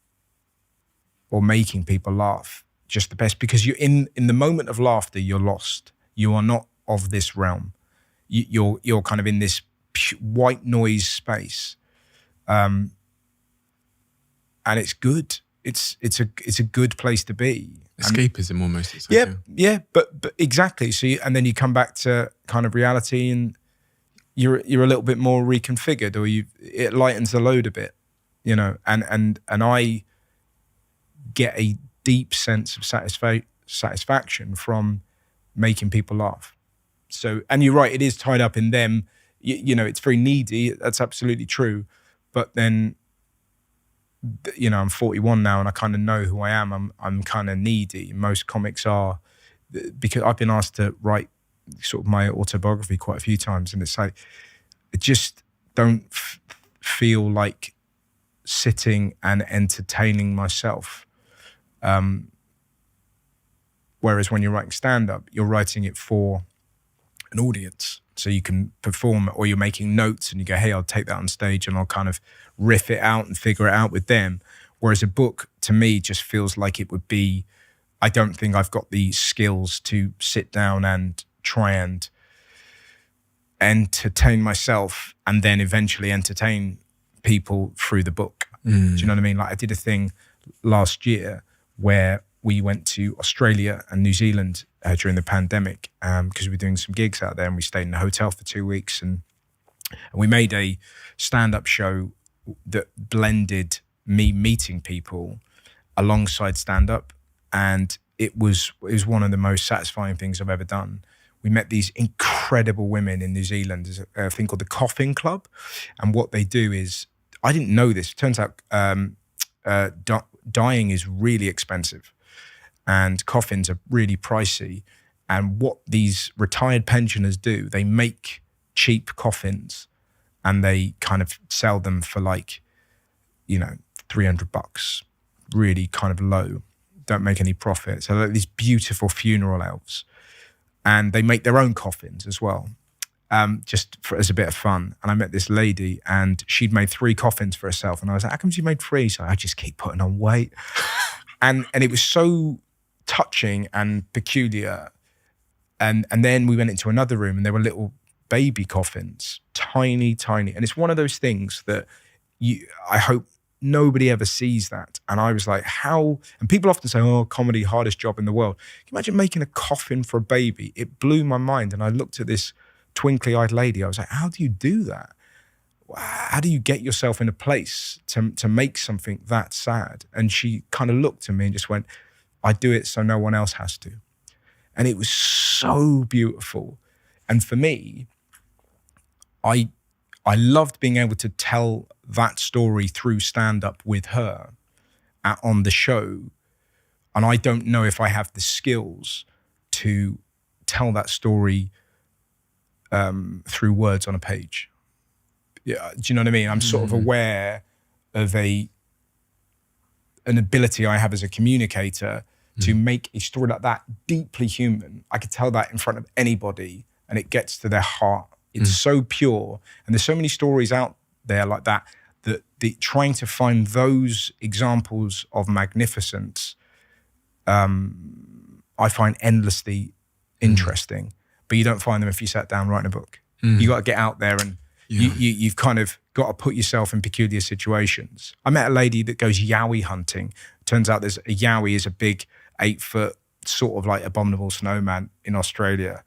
or making people laugh just the best, because you're in the moment of laughter, you're lost. You are not of this realm. You're kind of in this white noise space. and it's good. It's a good place to be. Escapism almost. It's like, yeah, but exactly. So and then you come back to kind of reality, and you're a little bit more reconfigured, or it lightens the load a bit, you know. And I get a deep sense of satisfaction from making people laugh. So, and you're right, it is tied up in them. You know, it's very needy. That's absolutely true. But then, you know, I'm 41 now, and I kind of know who I am. I'm kind of needy. Most comics are, because I've been asked to write sort of my autobiography quite a few times, and it's like, I just don't feel like sitting and entertaining myself. Whereas when you're writing stand-up, you're writing it for an audience. So you can perform, or you're making notes and you go, hey, I'll take that on stage and I'll kind of riff it out and figure it out with them. Whereas a book, to me, just feels like it would be, I don't think I've got the skills to sit down and try and entertain myself and then eventually entertain people through the book. Do you know what I mean? Like, I did a thing last year where we went to Australia and New Zealand during the pandemic because we were doing some gigs out there, and we stayed in a hotel for 2 weeks, and we made a stand-up show that blended me meeting people alongside stand-up, and it was one of the most satisfying things I've ever done. We met these incredible women in New Zealand. There's a thing called the Coffin Club, and what they do is, I didn't know this, it turns out dying is really expensive. And coffins are really pricey. And what these retired pensioners do, they make cheap coffins and they kind of sell them for like, you know, $300, really kind of low, don't make any profit. So like these beautiful funeral elves. And they make their own coffins as well, as a bit of fun. And I met this lady, and she'd made 3 coffins for herself. And I was like, how come you made 3? So I just keep putting on weight. And it was so touching and peculiar. And then we went into another room, and there were little baby coffins, tiny. And it's one of those things that I hope nobody ever sees that. And I was like, how? And people often say, oh, comedy, hardest job in the world. Can you imagine making a coffin for a baby? It blew my mind. And I looked at this twinkly-eyed lady. I was like, how do you do that? How do you get yourself in a place to make something that sad? And she kind of looked at me and just went, I do it so no one else has to. And it was so beautiful. And for me, I loved being able to tell that story through stand-up with her on the show. And I don't know if I have the skills to tell that story through words on a page. Yeah, do you know what I mean? I'm sort of aware of an ability I have as a communicator to make a story like that deeply human. I could tell that in front of anybody and it gets to their heart. It's so pure. And there's so many stories out there like that, trying to find those examples of magnificence, I find endlessly interesting. But you don't find them if you sat down writing a book. You got to get out there and you've kind of got to put yourself in peculiar situations. I met a lady that goes yowie hunting. Turns out a yowie is a big 8-foot sort of like abominable snowman in Australia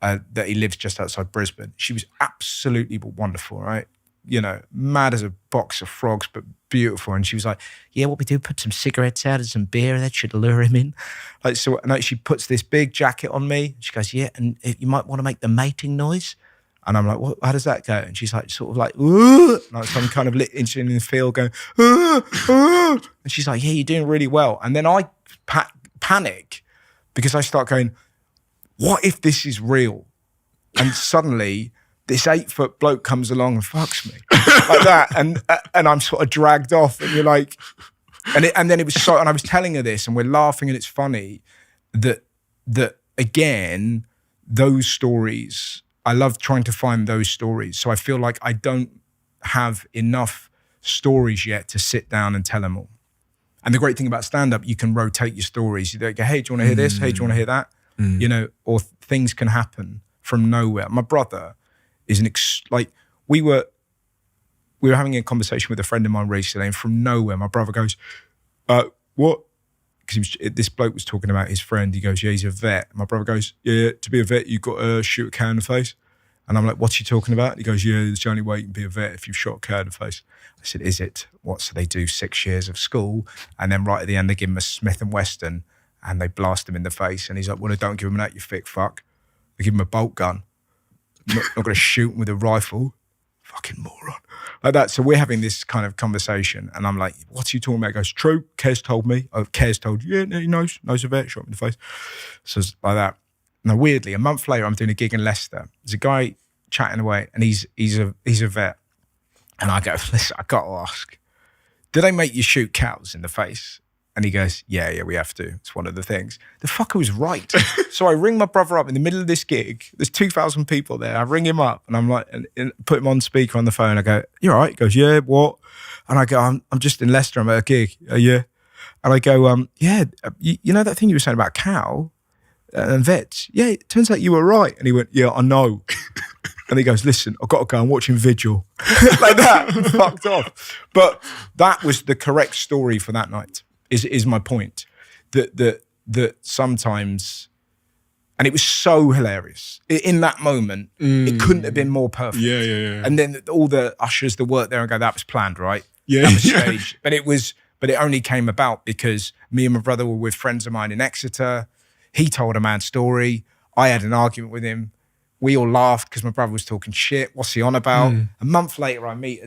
that he lives just outside Brisbane. She was absolutely wonderful, right? You know, mad as a box of frogs, but beautiful. And she was like, yeah, what we do, put some cigarettes out and some beer, that should lure him in. Like, so and she puts this big jacket on me. She goes, yeah, and you might want to make the mating noise. And I'm like, what? How does that go? And she's like, sort of like, like some kind of inching in the field going, and she's like, yeah, you're doing really well. And then I panic because I start going, what if this is real? And suddenly this 8-foot bloke comes along and fucks me like that. And I'm sort of dragged off, and you're like, and then it was so, and I was telling her this and we're laughing and it's funny that again, those stories, I love trying to find those stories. So I feel like I don't have enough stories yet to sit down and tell them all. And the great thing about stand-up, you can rotate your stories. You go, hey, do you want to hear this? Hey, do you want to hear that? You know, or things can happen from nowhere. My brother is we were we were having a conversation with a friend of mine recently, and from nowhere, my brother goes, what? Because this bloke was talking about his friend. He goes, yeah, he's a vet. My brother goes, yeah, to be a vet, you've got to shoot a cow in the face. And I'm like, what's he talking about? He goes, yeah, it's the only way you can be a vet if you've shot a cow in the face. I said, is it? What? So they do 6 years of school, and then right at the end, they give him a Smith & Wesson, and they blast him in the face. And he's like, well, don't give him that, you thick fuck. They give him a bolt gun. Not going to shoot him with a rifle. Fucking moron. Like that. So we're having this kind of conversation, and I'm like, what's he talking about? He goes, true, Kez told me. Oh, Kez told you. Yeah, no, he knows a vet, shot him in the face. So it's like that. Now, weirdly, a month later, I'm doing a gig in Leicester. There's a guy chatting away, and he's a vet. And I go, listen, I got to ask, do they make you shoot cows in the face? And he goes, yeah, we have to. It's one of the things. The fucker was right. So I ring my brother up in the middle of this gig. There's 2,000 people there. I ring him up, and I'm like, and put him on speaker on the phone. I go, you all right? He goes, yeah, what? And I go, I'm just in Leicester. I'm at a gig. Yeah. And I go, yeah, you know that thing you were saying about cow and vets? Yeah, it turns out you were right. And he went, yeah, I know. And he goes, listen, I've got to go. I'm watching Vigil. Like that. Fucked off. But that was the correct story for that night, is my point. That sometimes, and it was so hilarious. In that moment, it couldn't have been more perfect. Yeah. And then all the ushers that worked there and go, that was planned, right? Yeah. That was staged. But it only came about because me and my brother were with friends of mine in Exeter. He told a mad story. I had an argument with him. We all laughed because my brother was talking shit. What's he on about? A month later, I meet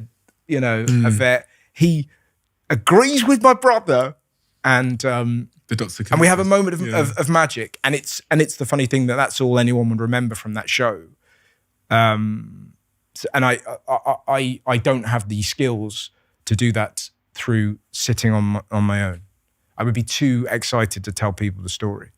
a vet. He agrees with my brother, and we have a moment of magic. And it's the funny thing that's all anyone would remember from that show. And I don't have the skills to do that through sitting on my own. I would be too excited to tell people the story.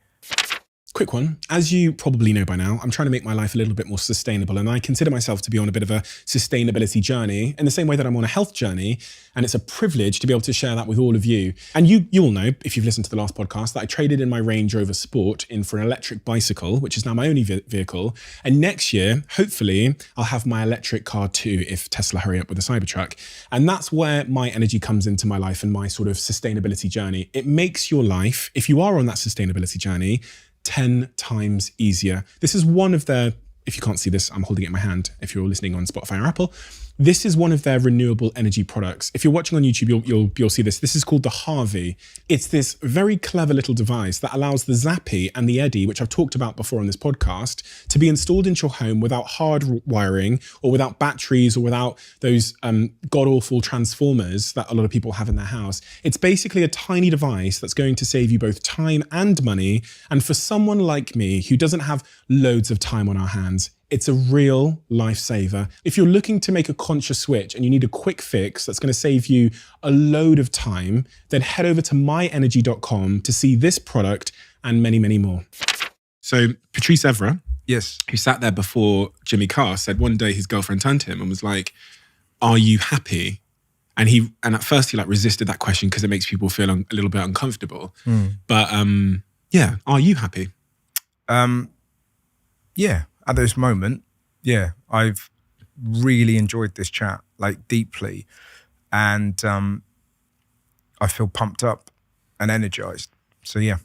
Quick one. As you probably know by now, I'm trying to make my life a little bit more sustainable, and I consider myself to be on a bit of a sustainability journey in the same way that I'm on a health journey, and it's a privilege to be able to share that with all of you. And you all know, if you've listened to the last podcast, that I traded in my Range Rover Sport in for an electric bicycle, which is now my only vehicle. And next year, hopefully, I'll have my electric car too, if Tesla hurry up with the Cybertruck. And that's where my energy comes into my life and my sort of sustainability journey. It makes your life, if you are on that sustainability journey, 10 times easier. This is one of their, if you can't see this, I'm holding it in my hand if you're listening on Spotify or Apple. This is one of their renewable energy products. If you're watching on YouTube, you'll see this. This is called the Harvey. It's this very clever little device that allows the Zappy and the Eddy, which I've talked about before on this podcast, to be installed into your home without hard wiring or without batteries or without those god-awful transformers that a lot of people have in their house. It's basically a tiny device that's going to save you both time and money. And for someone like me who doesn't have loads of time on our hands, it's a real lifesaver. If you're looking to make a conscious switch and you need a quick fix that's going to save you a load of time, then head over to myenergy.com to see this product and many, many more. So Patrice Evra, Yes. who sat there before Jimmy Carr, said one day his girlfriend turned to him and was like, are you happy? And at first he resisted that question because it makes people feel a little bit uncomfortable. But yeah, are you happy? Yeah. At this moment, yeah, I've really enjoyed this chat, deeply. And I feel pumped up and energized. So yeah,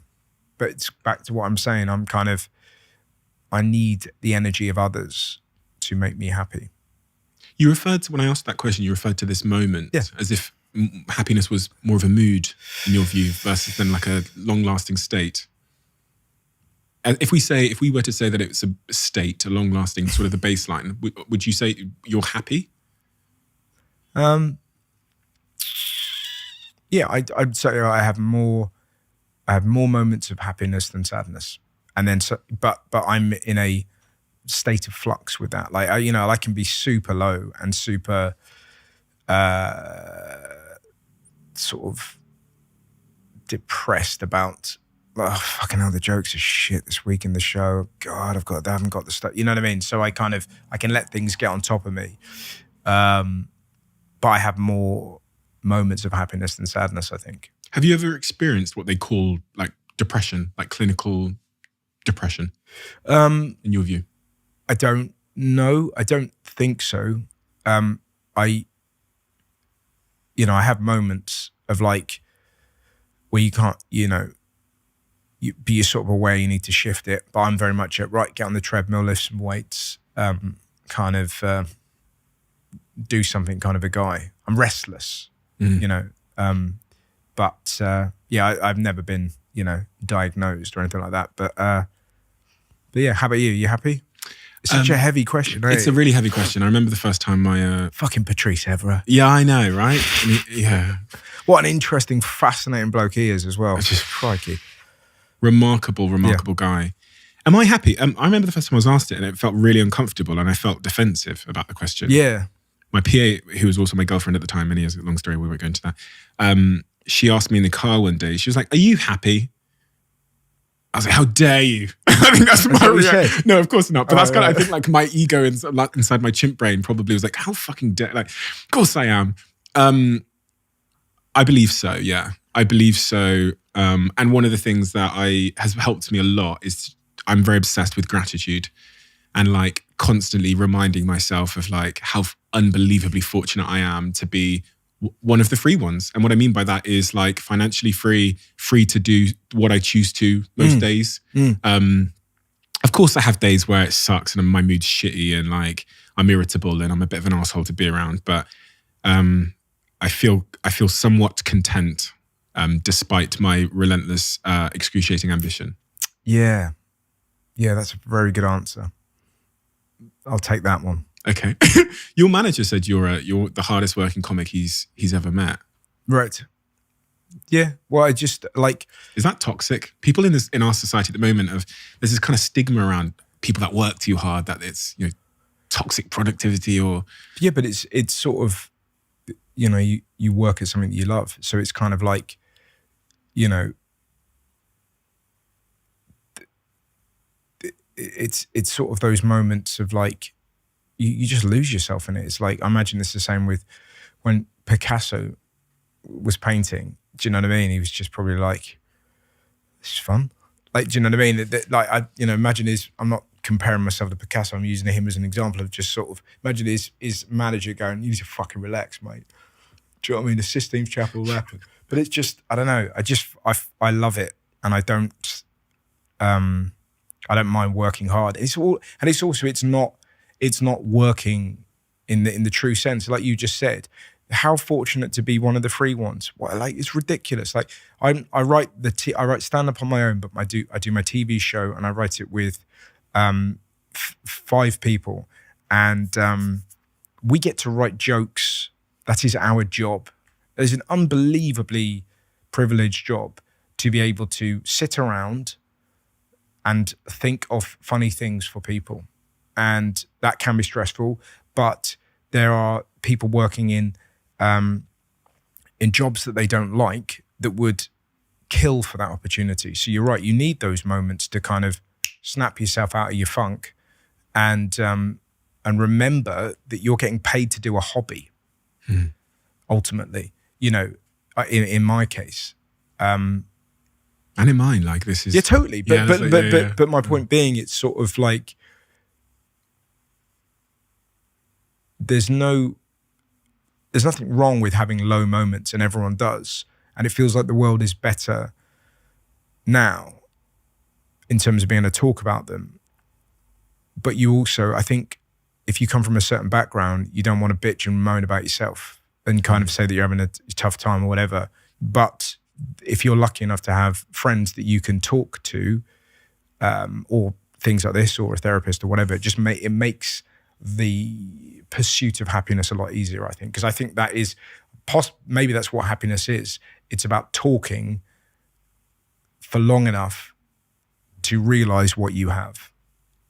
but it's back to what I'm saying. I need the energy of others to make me happy. You referred to, when I asked that question, you referred to this moment as if happiness was more of a mood in your view versus than a long-lasting state. If we were to say that it's a state, a long-lasting sort of the baseline, would you say you're happy? Yeah, I'd say I have more moments of happiness than sadness, and then but I'm in a state of flux with that. I can be super low and super sort of depressed about. Oh, fucking hell, the jokes are shit this week in the show. God, I haven't got the stuff. You know what I mean? So I can let things get on top of me. But I have more moments of happiness than sadness, I think. Have you ever experienced what they call depression, clinical depression, in your view? I don't know. I don't think so. you know, I have moments of like where you can't, you know, you're sort of aware you need to shift it. But I'm very much at, right, get on the treadmill, lift some weights, kind of do something kind of a guy. I'm restless, you know. But I've never been, you know, diagnosed or anything like that. But yeah, how about you? You happy? It's such a heavy question. It's a really heavy question. I remember the first time my... Fucking Patrice Evra. Yeah, I know, right? I mean, yeah. What an interesting, fascinating bloke he is as well. Just crikey. Remarkable guy. Am I happy? I remember the first time I was asked it and it felt really uncomfortable and I felt defensive about the question. Yeah. My PA, who was also my girlfriend at the time, many years, long story, we won't go into that. She asked me in the car one day, she was like, are you happy? I was like, how dare you? I think that's my reaction. No, of course not. But that's kind of, I think like my ego inside my chimp brain probably was like, how fucking dare, like, of course I am. I believe so, yeah. I believe so. And one of the things that has helped me a lot is I'm very obsessed with gratitude and like constantly reminding myself of like how unbelievably fortunate I am to be one of the free ones. And what I mean by that is like financially free to do what I choose to most days. Of course I have days where it sucks and my mood's shitty and like I'm irritable and I'm a bit of an asshole to be around. But I feel somewhat content despite my relentless, excruciating ambition. Yeah. Yeah, that's a very good answer. I'll take that one. Okay. Your manager said you're the hardest working comic he's ever met. Right. Yeah. Well, I just like... Is that toxic? People in our society at the moment there's this kind of stigma around people that work too hard, that it's, you know, toxic productivity or... Yeah, but it's sort of, you know, you work at something that you love. So it's kind of like, you know, it's sort of those moments of like, you just lose yourself in it. It's like, I imagine it's the same with when Picasso was painting. Do you know what I mean? He was just probably like, this is fun. Like, do you know what I mean? Like, I, you know, imagine I'm not comparing myself to Picasso. I'm using him as an example of just sort of, imagine his manager going, you need to fucking relax, mate. Do you know what I mean? The Sistine Chapel rapper. But it's just, I don't know. I love it. And I don't mind working hard. It's not working in the true sense. Like you just said, how fortunate to be one of the free ones. What, like, it's ridiculous. Like I write stand up on my own, but I do my TV show and I write it with 5 people, and we get to write jokes. That is our job. It's an unbelievably privileged job to be able to sit around and think of funny things for people. And that can be stressful, but there are people working in jobs that they don't like that would kill for that opportunity. So you're right, you need those moments to kind of snap yourself out of your funk and remember that you're getting paid to do a hobby, ultimately. You know, in my case. And in mine, like this is... Yeah, totally. But my point being, it's sort of like, there's nothing wrong with having low moments, and everyone does. And it feels like the world is better now in terms of being able to talk about them. But you also, I think, if you come from a certain background, you don't want to bitch and moan about yourself and kind of say that you're having a tough time or whatever. But if you're lucky enough to have friends that you can talk to, or things like this, or a therapist or whatever, it makes the pursuit of happiness a lot easier, I think. Because I think that is, maybe that's what happiness is. It's about talking for long enough to realize what you have,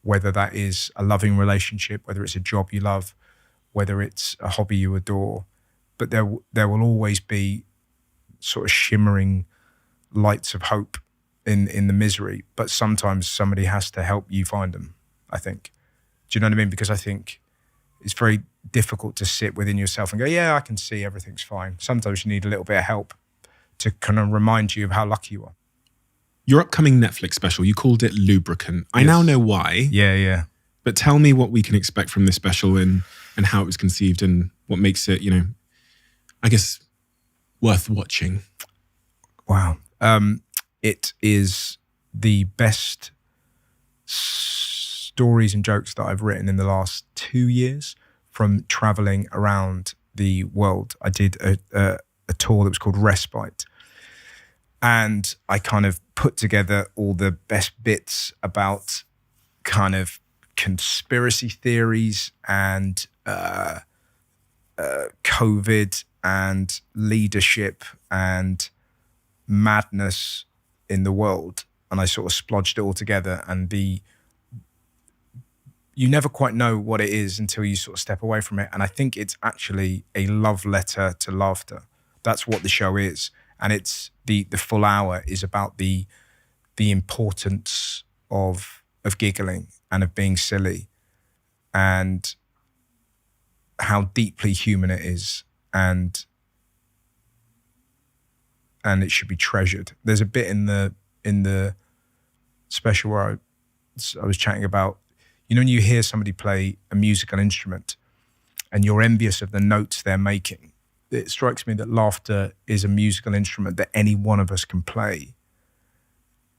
whether that is a loving relationship, whether it's a job you love, whether it's a hobby you adore. But there will always be sort of shimmering lights of hope in the misery. But sometimes somebody has to help you find them, I think. Do you know what I mean? Because I think it's very difficult to sit within yourself and go, yeah, I can see everything's fine. Sometimes you need a little bit of help to kind of remind you of how lucky you are. Your upcoming Netflix special, you called it Lubricant. I now know why. Yeah. But tell me what we can expect from this special and how it was conceived and what makes it, you know, I guess worth watching? Wow. It is the best stories and jokes that I've written in the last 2 years from traveling around the world. I did a tour that was called Respite. And I kind of put together all the best bits about kind of conspiracy theories and COVID and leadership and madness in the world. And I sort of splodged it all together, and you never quite know what it is until you sort of step away from it. And I think it's actually a love letter to laughter. That's what the show is. And it's the full hour is about the importance of giggling and of being silly and how deeply human it is, and it should be treasured. There's a bit in the special where I was chatting about, when you hear somebody play a musical instrument and you're envious of the notes they're making, it strikes me that laughter is a musical instrument that any one of us can play.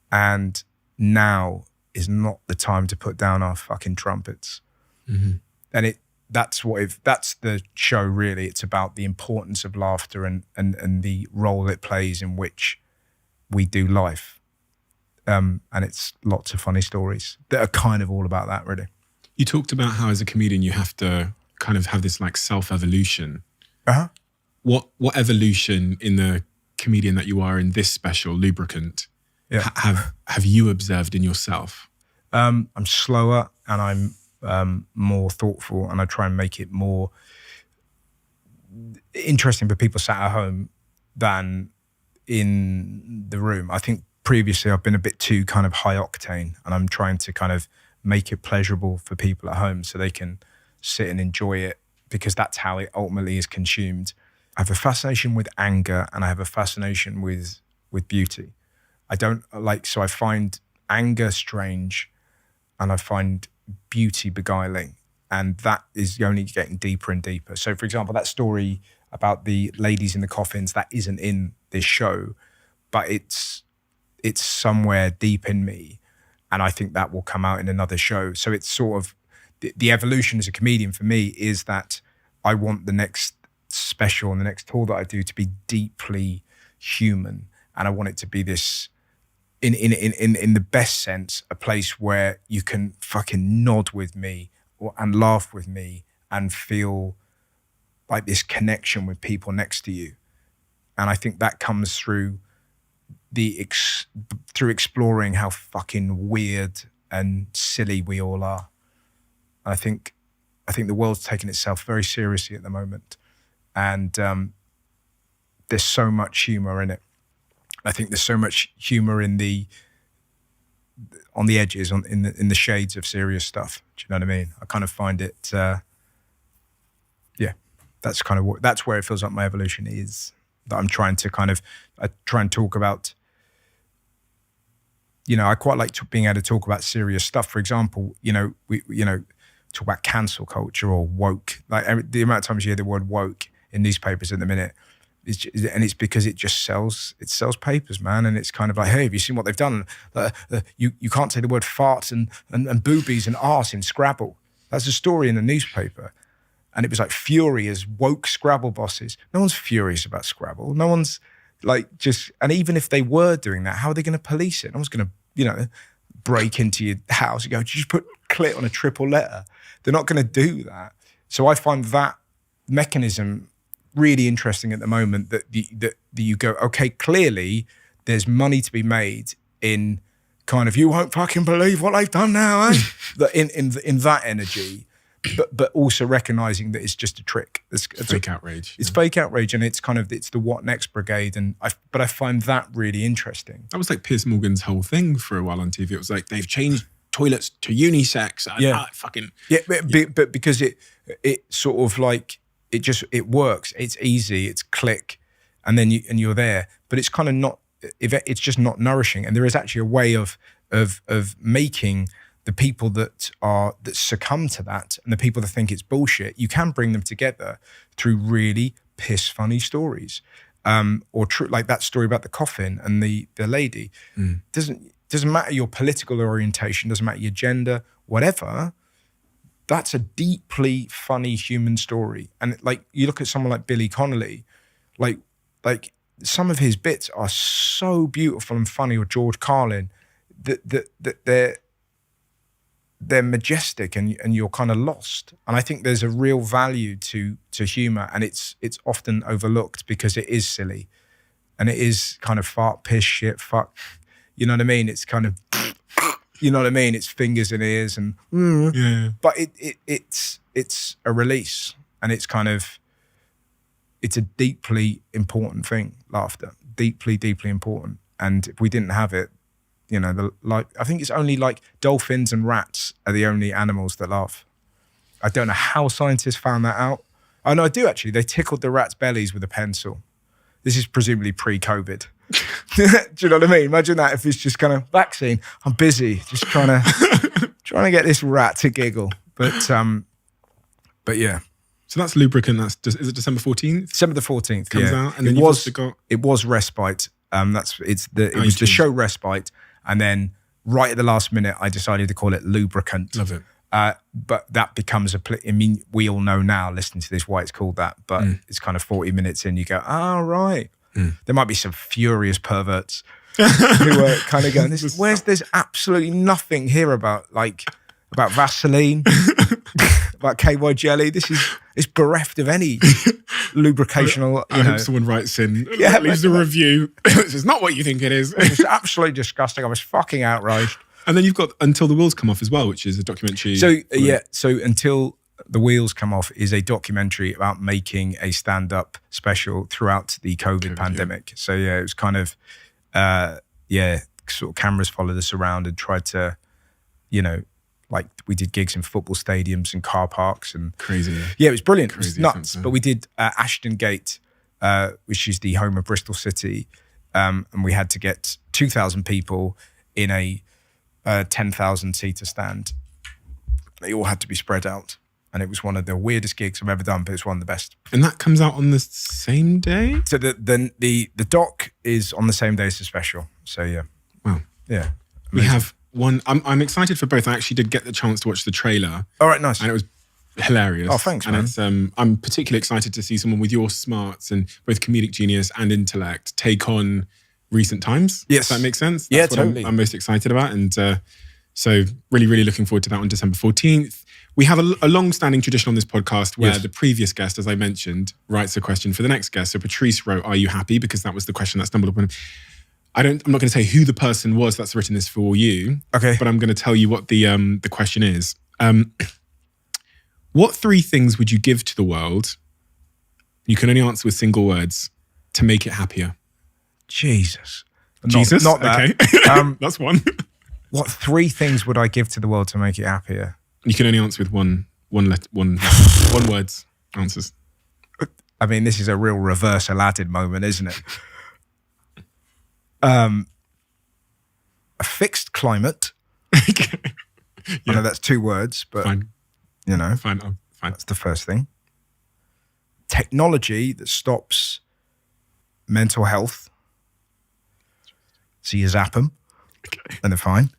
And now is not the time to put down our fucking trumpets. Mm-hmm. And that's the show really. It's about the importance of laughter and the role it plays in which we do life. And it's lots of funny stories that are kind of all about that, really. You talked about how as a comedian you have to kind of have this like self-evolution. Uh-huh. What evolution in the comedian that you are in this special, Lubricant, have you observed in yourself? I'm slower and I'm more thoughtful, and I try and make it more interesting for people sat at home than in the room. I think previously I've been a bit too kind of high octane, and I'm trying to kind of make it pleasurable for people at home so they can sit and enjoy it, because that's how it ultimately is consumed. I have a fascination with anger, and I have a fascination with beauty. So I find anger strange, and I find beauty beguiling, and that is only getting deeper and deeper. So for example, that story about the ladies in the coffins, that isn't in this show, but it's somewhere deep in me, and I think that will come out in another show. So it's sort of the evolution as a comedian for me is that I want the next special and the next tour that I do to be deeply human, and I want it to be this, in the best sense, a place where you can fucking nod with me and laugh with me and feel like this connection with people next to you. And I think that comes through through exploring how fucking weird and silly we all are. And I think the world's taking itself very seriously at the moment, and there's so much humor in it. I think there's so much humor on the edges, in the shades of serious stuff. Do you know what I mean? I kind of find it. That's where it feels like my evolution is. That I'm trying to I try and talk about. I quite like being able to talk about serious stuff. For example, we talk about cancel culture or woke. Like the amount of times you hear the word woke in newspapers at the minute. It's because it just sells. It sells papers, man. And it's kind of like, hey, have you seen what they've done? You can't say the word farts and boobies and arse in Scrabble. That's a story in the newspaper, and it was like fury as woke Scrabble bosses. No one's furious about Scrabble. No one's and even if they were doing that, how are they going to police it? No one's going to break into your house and go, did you just put clit on a triple letter? They're not going to do that. So I find that mechanism really interesting at the moment, that you go, okay, clearly there's money to be made in kind of, you won't fucking believe what they've done now, eh? in that energy, but also recognizing that it's just a trick. It's fake outrage. It's fake outrage, and it's the what next brigade, but I find that really interesting. That was like Piers Morgan's whole thing for a while on TV. It was like, they've changed toilets to unisex. But because it sort of like, it works. It's easy. It's click, and then you're there. But it's kind of not. It's just not nourishing. And there is actually a way of making the people that succumb to that, and the people that think it's bullshit, you can bring them together through really piss funny stories. or like that story about the coffin and the lady. Doesn't matter your political orientation, doesn't matter your gender, whatever. That's a deeply funny human story. And like you look at someone like Billy Connolly, like some of his bits are so beautiful and funny, or George Carlin, that they're majestic and you're kind of lost. And I think there's a real value to humor, and it's often overlooked because it is silly and it is kind of fart, piss, shit, fuck. You know what I mean? It's kind of, you know what I mean? It's fingers and ears and, but it's a release, and it's kind of, it's a deeply important thing, laughter, deeply, deeply important. And if we didn't have it, you know, I think it's only like dolphins and rats are the only animals that laugh. I don't know how scientists found that out. Oh no, I do actually. They tickled the rats' bellies with a pencil. This is presumably pre-COVID. Do you know what I mean? Imagine that if it's just kind of vaccine. I'm busy, just trying to get this rat to giggle. But yeah. So that's lubricant. Is it December 14th? December the 14th comes yeah. out, and then it was Respite. It was the show Respite, and then right at the last minute, I decided to call it Lubricant. Love it. But that becomes I mean, we all know now, listening to this, why it's called that. But it's kind of 40 minutes in, you go, right. There might be some furious perverts who are kind of going, there's absolutely nothing here about Vaseline, about KY jelly. It's bereft of any lubricational. I hope someone writes in, leaves a review. This is not what you think it is. It's absolutely disgusting. I was fucking outraged. And then you've got Until the Wheels Come Off as well, which is a documentary. So Until the Wheels Come Off is a documentary about making a stand-up special throughout the COVID pandemic. Yeah. So yeah, it was kind of, sort of cameras followed us around and tried to, you know, like we did gigs in football stadiums and car parks and crazy. Yeah, it was brilliant. It was Crazy nuts. sense, But we did Ashton Gate, which is the home of Bristol City, and we had to get 2,000 people in a 10,000 seater stand. They all had to be spread out, and it was one of the weirdest gigs I've ever done, but it's one of the best. And that comes out on the same day? So the doc is on the same day as the special. So yeah. Wow. Yeah. Amazing. We have one. I'm excited for both. I actually did get the chance to watch the trailer. All right, nice. And it was hilarious. Oh, thanks, man. And it's, I'm particularly excited to see someone with your smarts and both comedic genius and intellect take on recent times. Yes. Does that make sense? Yeah, That's what totally. I'm most excited about. And so really, really looking forward to that on December 14th. We have a long-standing tradition on this podcast where the previous guest, as I mentioned, writes a question for the next guest. So Patrice wrote, "Are you happy?" Because that was the question that stumbled upon him. I'm not going to say who the person was that's written this for you. Okay. But I'm going to tell you what the question is. What 3 things would you give to the world? You can only answer with single words to make it happier. Jesus. Jesus? Not that. Okay. That's one. What 3 things would I give to the world to make it happier? You can only answer with one words answers. I mean, this is a real reverse Aladdin moment, isn't it? A fixed climate. Okay. I know that's 2 words, but Fine. you know, Fine. that's the first thing. Technology that stops mental health. So you zap them, and they're fine.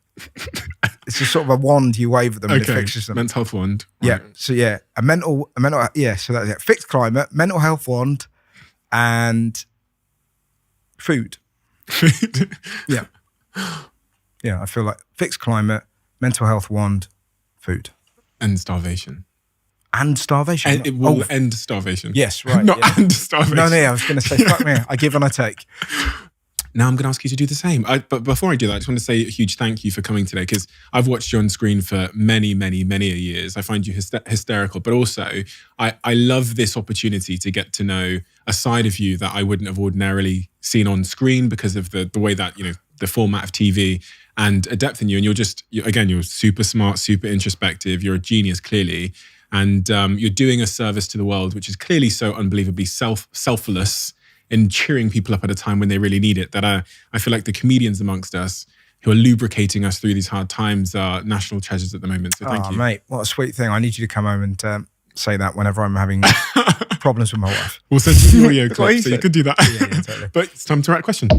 It's a sort of a wand you wave at them and it fixes them. Mental health wand. Yeah. Right. So yeah, a mental, so that's it. Fixed climate, mental health wand, and food. Yeah. Yeah, I feel like fixed climate, mental health wand, food. And starvation. And starvation. And it will end starvation. Yes, right. Not yeah. end starvation. No, I was going to say, fuck me, I give and I take. Now I'm going to ask you to do the same. But before I do that, I just want to say a huge thank you for coming today, because I've watched you on screen for many, many, many years. I find you hysterical, but also I love this opportunity to get to know a side of you that I wouldn't have ordinarily seen on screen because of the way that, you know, the format of TV, and a depth in you. And you're super smart, super introspective. You're a genius, clearly. And you're doing a service to the world, which is clearly so unbelievably selfless in cheering people up at a time when they really need it, that I feel like the comedians amongst us who are lubricating us through these hard times are national treasures at the moment. So thank you. Mate, what a sweet thing. I need you to come home and say that whenever I'm having problems with my wife. We'll send you the audio That's what he clip, so you said. could do that. Yeah, totally. But it's time to write a question.